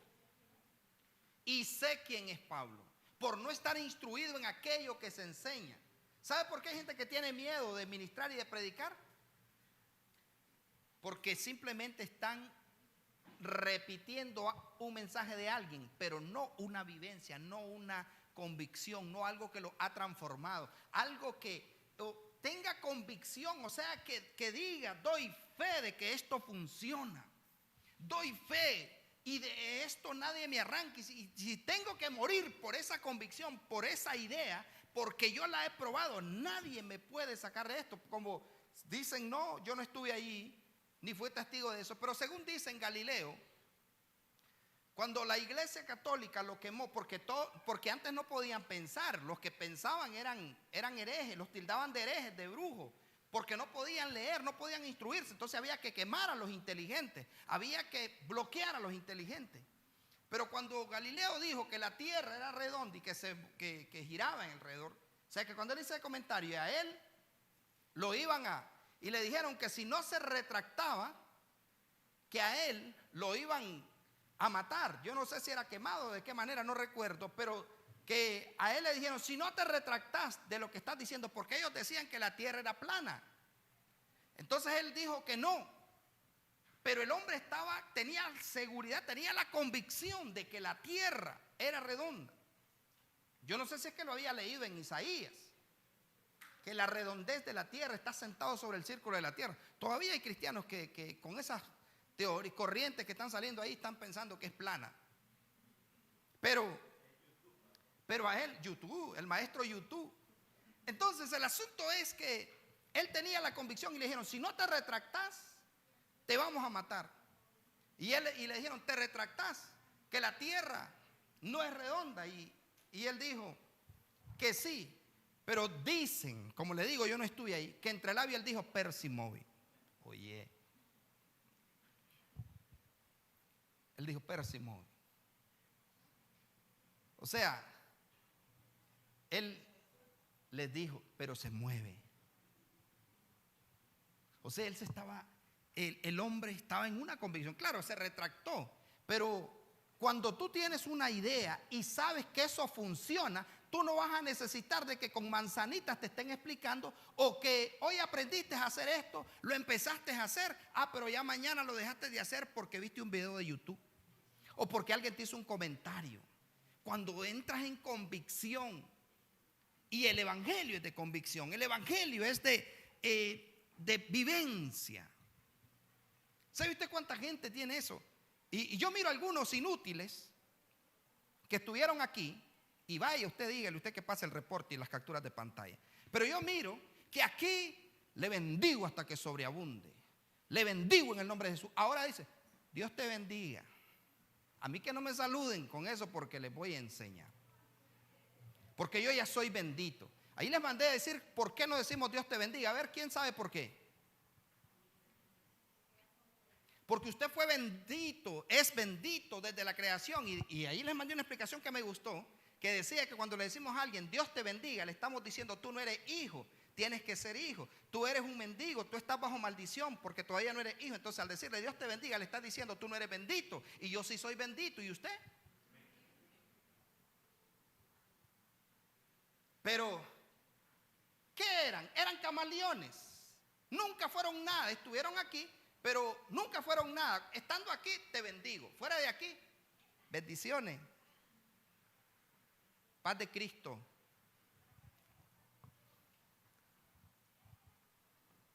y sé quién es Pablo, por no estar instruido en aquello que se enseña. ¿Sabe por qué hay gente que tiene miedo de ministrar y de predicar? Porque simplemente están repitiendo un mensaje de alguien, pero no una vivencia, no una convicción, no algo que lo ha transformado, algo que tenga convicción, o sea, que diga, doy fe de que esto funciona. doy fe y de esto nadie me arranque. Y si tengo que morir por esa convicción, por esa idea, porque yo la he probado, nadie me puede sacar de esto. Como dicen, no, yo no estuve ahí, ni fui testigo de eso. Pero según dicen Galileo, cuando la iglesia católica lo quemó, porque antes no podían pensar, los que pensaban eran herejes, los tildaban de herejes, de brujos, porque no podían leer, no podían instruirse. Entonces había que quemar a los inteligentes, había que bloquear a los inteligentes. Pero cuando Galileo dijo que la tierra era redonda y que giraba en alrededor, o sea que cuando él hizo el comentario, a él lo y le dijeron que si no se retractaba, que a él lo iban a matar. Yo no sé si era quemado, de qué manera, no recuerdo, pero que a él le dijeron, si no te retractas de lo que estás diciendo, porque ellos decían que la tierra era plana. Entonces él dijo que no. Pero el hombre tenía seguridad, tenía la convicción de que la tierra era redonda. Yo no sé si es que lo había leído en Isaías, que la redondez de la tierra está sentado sobre el círculo de la tierra. Todavía hay cristianos que con esas teorías, corrientes que están saliendo ahí, están pensando que es plana. Pero a él, YouTube, el maestro YouTube. Entonces el asunto es que él tenía la convicción y le dijeron, si no te retractas, te vamos a matar. Y le dijeron, te retractas, que la tierra no es redonda. Y él dijo que sí, pero dicen, como le digo, yo no estuve ahí, que entre labios él dijo persimovi. Oye, él dijo persimovi. O sea, él les dijo, pero se mueve. O sea, el hombre estaba en una convicción. Claro, se retractó, pero cuando tú tienes una idea y sabes que eso funciona, tú no vas a necesitar de que con manzanitas te estén explicando, o que hoy aprendiste a hacer esto, lo empezaste a hacer, pero ya mañana lo dejaste de hacer porque viste un video de YouTube o porque alguien te hizo un comentario. Cuando entras en convicción, y el evangelio es de convicción, el evangelio es de vivencia. ¿Sabe usted cuánta gente tiene eso? Y yo miro algunos inútiles que estuvieron aquí, y vaya, usted dígale, usted que pase el reporte y las capturas de pantalla. Pero yo miro que aquí le bendigo hasta que sobreabunde. Le bendigo en el nombre de Jesús. Ahora dice, Dios te bendiga. A mí que no me saluden con eso porque les voy a enseñar. Porque yo ya soy bendito. Ahí les mandé a decir, ¿por qué no decimos Dios te bendiga? A ver, ¿quién sabe por qué? Porque usted fue bendito, es bendito desde la creación. Y ahí les mandé una explicación que me gustó, que decía que cuando le decimos a alguien, Dios te bendiga, le estamos diciendo, tú no eres hijo, tienes que ser hijo. Tú eres un mendigo, tú estás bajo maldición porque todavía no eres hijo. Entonces al decirle Dios te bendiga, le estás diciendo, tú no eres bendito. Y yo sí soy bendito, ¿y usted? Pero, ¿qué eran? Eran camaleones. Nunca fueron nada, estuvieron aquí, pero nunca fueron nada. Estando aquí, te bendigo. Fuera de aquí, bendiciones. Paz de Cristo.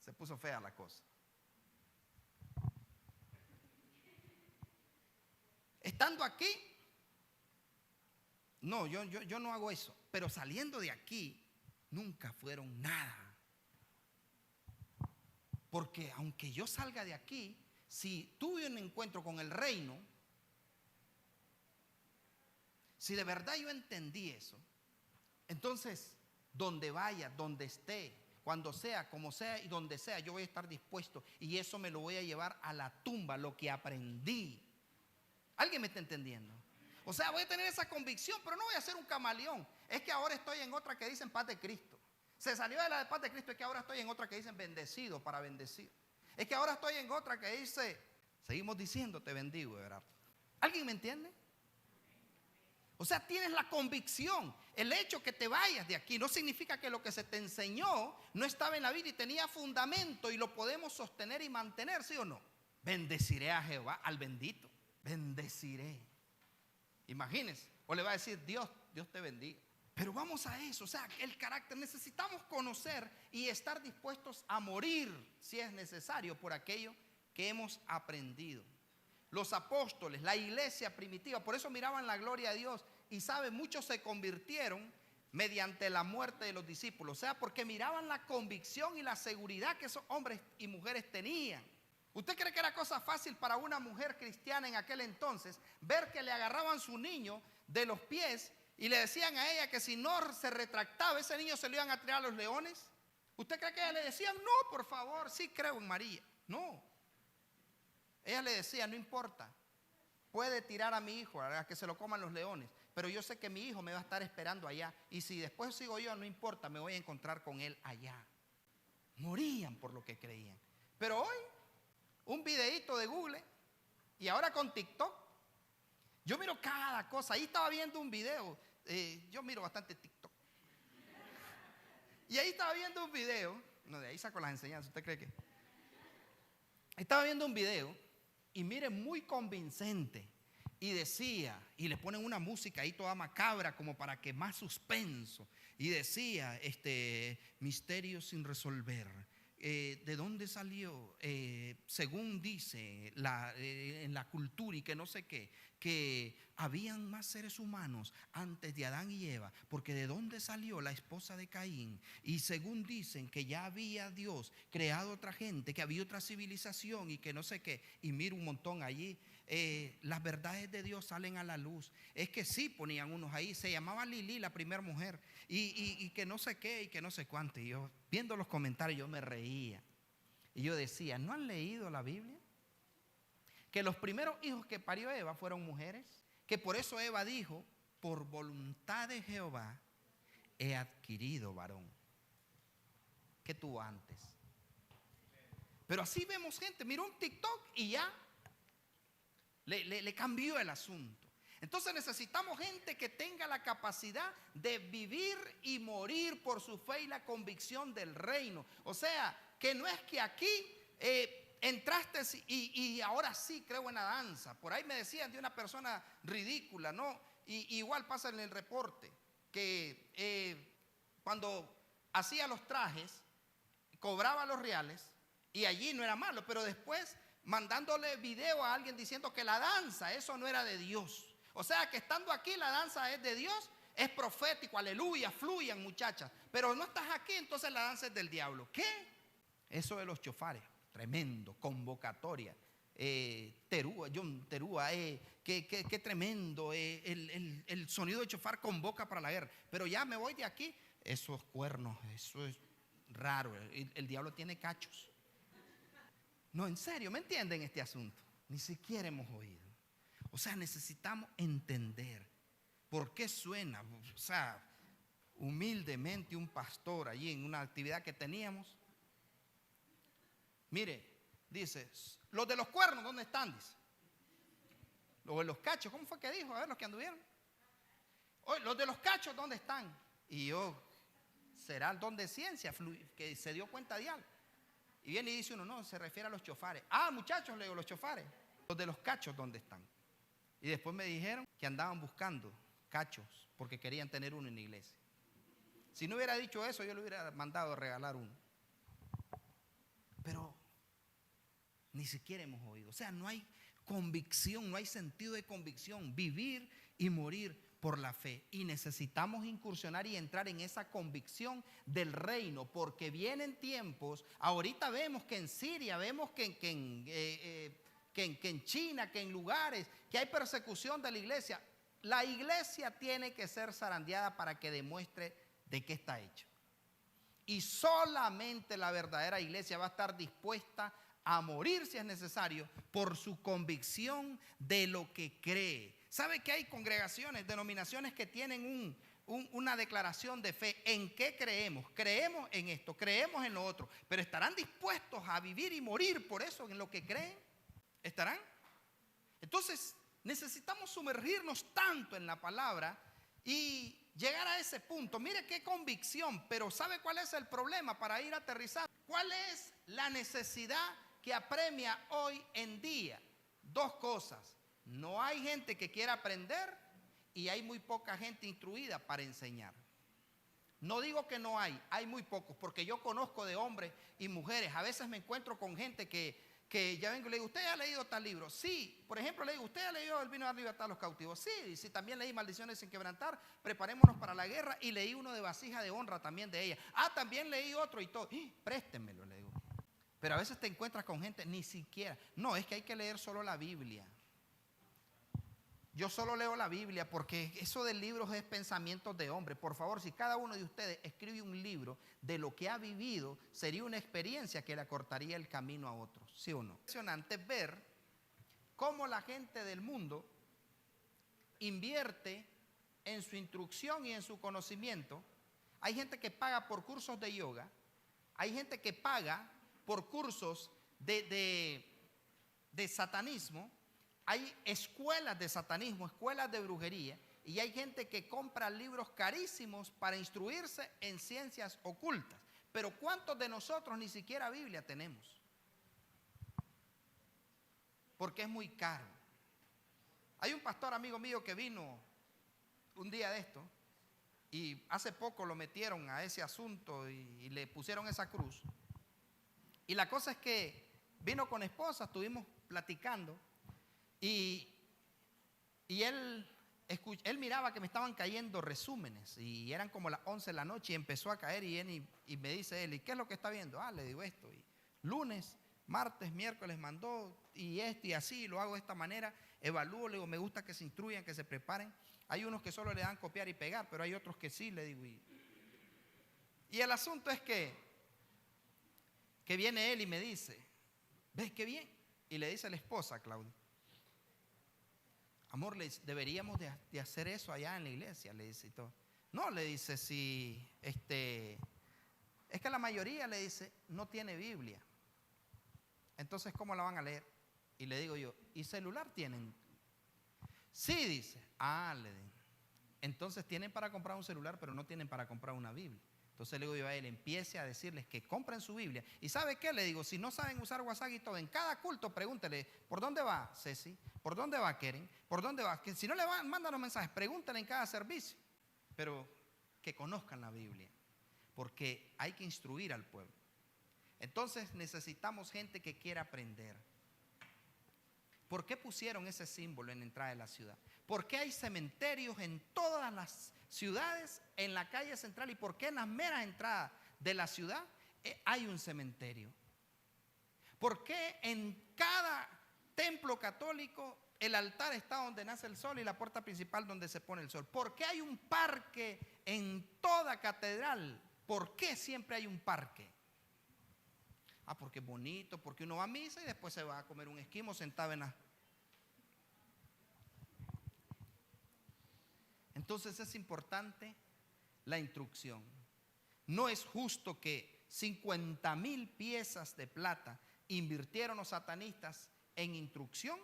Se puso fea la cosa. Estando aquí, no, yo no hago eso. Pero saliendo de aquí, nunca fueron nada. Porque aunque yo salga de aquí, si tuve un encuentro con el reino, si de verdad yo entendí eso, entonces donde vaya, donde esté, cuando sea, como sea y donde sea, yo voy a estar dispuesto. Y eso me lo voy a llevar a la tumba, lo que aprendí. ¿Alguien me está entendiendo? O sea, voy a tener esa convicción, pero no voy a ser un camaleón. Es que ahora estoy en otra que dicen paz de Cristo. Se salió de la de paz de Cristo, es que ahora estoy en otra que dicen bendecido para bendecir. Es que ahora estoy en otra que dice, seguimos diciendo te bendigo, ¿verdad? ¿Alguien me entiende? O sea, tienes la convicción. El hecho que te vayas de aquí no significa que lo que se te enseñó no estaba en la vida y tenía fundamento y lo podemos sostener y mantener, ¿sí o no? Bendeciré a Jehová, al bendito. Bendeciré. Imagínense. O le va a decir Dios te bendiga. Pero vamos a eso, o sea, el carácter. Necesitamos conocer y estar dispuestos a morir si es necesario por aquello que hemos aprendido. los apóstoles, la iglesia primitiva. Por eso miraban la gloria de Dios. Y sabe, muchos se convirtieron mediante la muerte de los discípulos. O sea, porque miraban la convicción y la seguridad que esos hombres y mujeres tenían. ¿Usted cree que era cosa fácil para una mujer cristiana en aquel entonces ver que le agarraban su niño de los pies y le decían a ella que si no se retractaba, ese niño se lo iban a tirar a los leones? ¿Usted cree que ella le decían, no, por favor, sí creo en María? No. Ella le decía, no importa, puede tirar a mi hijo a que se lo coman los leones, pero yo sé que mi hijo me va a estar esperando allá, y si después sigo yo, no importa, me voy a encontrar con él allá. Morían por lo que creían. Pero hoy, un videíto de Google, y ahora con TikTok, yo miro cada cosa. Ahí estaba viendo un video, yo miro bastante TikTok, y ahí estaba viendo un video, no, de ahí saco las enseñanzas, ¿usted cree que? Estaba viendo un video, y mire, muy convincente, y decía, y le ponen una música ahí toda macabra como para que más suspenso, y decía, misterio sin resolver, de dónde salió, según dice en la cultura y que no sé qué, que habían más seres humanos antes de Adán y Eva, porque de dónde salió la esposa de Caín, y según dicen que ya había Dios creado otra gente, que había otra civilización y que no sé qué, y mira un montón allí. Las verdades de Dios salen a la luz. Es que sí ponían unos ahí, se llamaba Lili, la primera mujer, y que no sé qué y que no sé cuánto. Y yo viendo los comentarios yo me reía y yo decía, ¿no han leído la Biblia? Que los primeros hijos que parió Eva fueron mujeres, que por eso Eva dijo, por voluntad de Jehová he adquirido varón. ¿Qué tuvo antes? Pero así vemos gente, miró un TikTok y ya le cambió el asunto. Entonces necesitamos gente que tenga la capacidad de vivir y morir por su fe y la convicción del reino. O sea, que no es que aquí entraste y ahora sí creo en la danza. Por ahí me decían de una persona ridícula, ¿no? Y igual pasa en el reporte, que cuando hacía los trajes, cobraba los reales y allí no era malo, pero después mandándole video a alguien diciendo que la danza, eso no era de Dios. O sea que estando aquí la danza es de Dios, es profético, aleluya, fluyan muchachas. Pero no estás aquí, entonces la danza es del diablo. ¿Qué? Eso de los chofares, tremendo, convocatoria. Terúa, John Terúa, qué tremendo, el sonido de chofar convoca para la guerra. Pero ya me voy de aquí, esos cuernos, eso es raro, el diablo tiene cachos. No, en serio, ¿me entienden este asunto? Ni siquiera hemos oído. O sea, necesitamos entender por qué suena, o sea, humildemente un pastor allí en una actividad que teníamos. Mire, dice, los de los cuernos, ¿dónde están? Dice. Los de los cachos, ¿cómo fue que dijo? A ver, los que anduvieron. Oye, los de los cachos, ¿dónde están? Y yo, será el don de ciencia que se dio cuenta de algo. Y viene y dice uno, no, se refiere a los chofares. Ah, muchachos, le digo, los chofares. Los de los cachos, ¿dónde están? Y después me dijeron que andaban buscando cachos porque querían tener uno en la iglesia. Si no hubiera dicho eso, yo le hubiera mandado a regalar uno. Pero ni siquiera hemos oído. O sea, no hay convicción, no hay sentido de convicción. Vivir y morir por la fe. Y necesitamos incursionar y entrar en esa convicción del reino, porque vienen tiempos. Ahorita vemos que en Siria, vemos que en China, que en lugares que hay persecución de la iglesia. La iglesia tiene que ser zarandeada para que demuestre de qué está hecha. Y solamente la verdadera iglesia va a estar dispuesta a morir si es necesario por su convicción de lo que cree. ¿Sabe que hay congregaciones, denominaciones que tienen una declaración de fe? ¿En qué creemos? Creemos en esto, creemos en lo otro, pero ¿estarán dispuestos a vivir y morir por eso en lo que creen? ¿Estarán? Entonces necesitamos sumergirnos tanto en la palabra y llegar a ese punto. Mire qué convicción, pero ¿sabe cuál es el problema para ir aterrizando? ¿Cuál es la necesidad que apremia hoy en día? Dos cosas. No hay gente que quiera aprender y hay muy poca gente instruida para enseñar. No digo que no hay muy pocos, porque yo conozco de hombres y mujeres. A veces me encuentro con gente que que ya vengo y le digo, ¿usted ha leído tal libro? Sí. Por ejemplo, le digo, ¿usted ha leído El vino a dar libertad a los cautivos? Sí. Sí, también leí Maldiciones sin quebrantar, Preparémonos para la guerra, y leí uno de Vasija de honra también de ella. Ah, también leí otro y todo. Préstenmelo, le digo. Pero a veces te encuentras con gente, ni siquiera. No, es que hay que leer solo la Biblia. Yo solo leo la Biblia porque eso de libros es pensamientos de hombre. Por favor, si cada uno de ustedes escribe un libro de lo que ha vivido, sería una experiencia que le acortaría el camino a otros, ¿sí o no? Es impresionante ver cómo la gente del mundo invierte en su instrucción y en su conocimiento. Hay gente que paga por cursos de yoga, hay gente que paga por cursos de satanismo. Hay escuelas de satanismo, escuelas de brujería, y hay gente que compra libros carísimos para instruirse en ciencias ocultas. Pero ¿cuántos de nosotros ni siquiera Biblia tenemos? Porque es muy caro. Hay un pastor amigo mío que vino un día de esto, y hace poco lo metieron a ese asunto y le pusieron esa cruz. Y la cosa es que vino con esposa, estuvimos platicando. Y él miraba que me estaban cayendo resúmenes y eran como las 11 de la noche y empezó a caer y me dice él, ¿y qué es lo que está viendo? Ah, le digo esto. Y lunes, martes, miércoles mandó y esto y así, lo hago de esta manera, evalúo, le digo, me gusta que se instruyan, que se preparen. Hay unos que solo le dan copiar y pegar, pero hay otros que sí, le digo. Y el asunto es que viene él y me dice, ¿ves qué bien? Y le dice a la esposa, Claudia, amor, deberíamos de hacer eso allá en la iglesia, le dice y todo. No, le dice, si es que la mayoría, le dice, no tiene Biblia. Entonces, ¿cómo la van a leer? Y le digo yo, ¿y celular tienen? Sí, dice. Ah, le digo. Entonces tienen para comprar un celular, pero no tienen para comprar una Biblia. Entonces le digo yo a él, empiece a decirles que compren su Biblia. ¿Y sabe qué? Le digo, si no saben usar WhatsApp y todo, en cada culto pregúntele, ¿por dónde va Ceci? ¿Por dónde va Keren? ¿Por dónde va? Que si no le mandan los mensajes, pregúntenle en cada servicio. Pero que conozcan la Biblia, porque hay que instruir al pueblo. Entonces necesitamos gente que quiera aprender. ¿Por qué pusieron ese símbolo en la entrada de la ciudad? ¿Por qué hay cementerios en todas las ciudades, en la calle central? ¿Y por qué en las meras entradas de la ciudad hay un cementerio? ¿Por qué en cada templo católico el altar está donde nace el sol y la puerta principal donde se pone el sol? ¿Por qué hay un parque en toda catedral? ¿Por qué siempre hay un parque? Ah, porque es bonito, porque uno va a misa y después se va a comer un esquimo sentado en la... Entonces es importante la instrucción. No es justo que 50,000 piezas de plata invirtieron los satanistas en instrucción,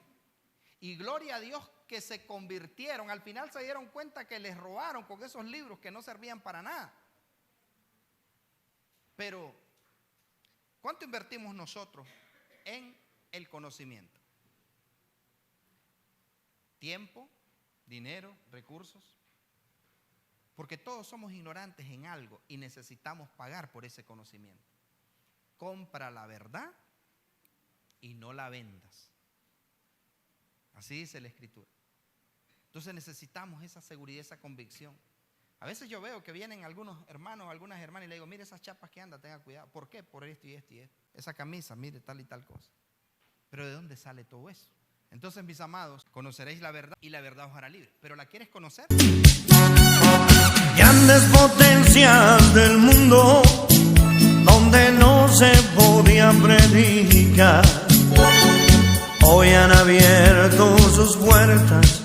y gloria a Dios que se convirtieron. Al final se dieron cuenta que les robaron con esos libros que no servían para nada. Pero ¿cuánto invertimos nosotros en el conocimiento? Tiempo, dinero, recursos. Porque todos somos ignorantes en algo y necesitamos pagar por ese conocimiento. Compra la verdad y no la vendas. Así dice la Escritura. Entonces necesitamos esa seguridad, esa convicción. A veces yo veo que vienen algunos hermanos, algunas hermanas, y le digo, mire esas chapas que anda, tenga cuidado. ¿Por qué? Por esto y esto y esto. Esa camisa, mire tal y tal cosa. Pero ¿de dónde sale todo eso? Entonces, mis amados, conoceréis la verdad y la verdad os hará libre. ¿Pero la quieres conocer? Grandes potencias del mundo donde no se podía predicar, hoy han abierto sus puertas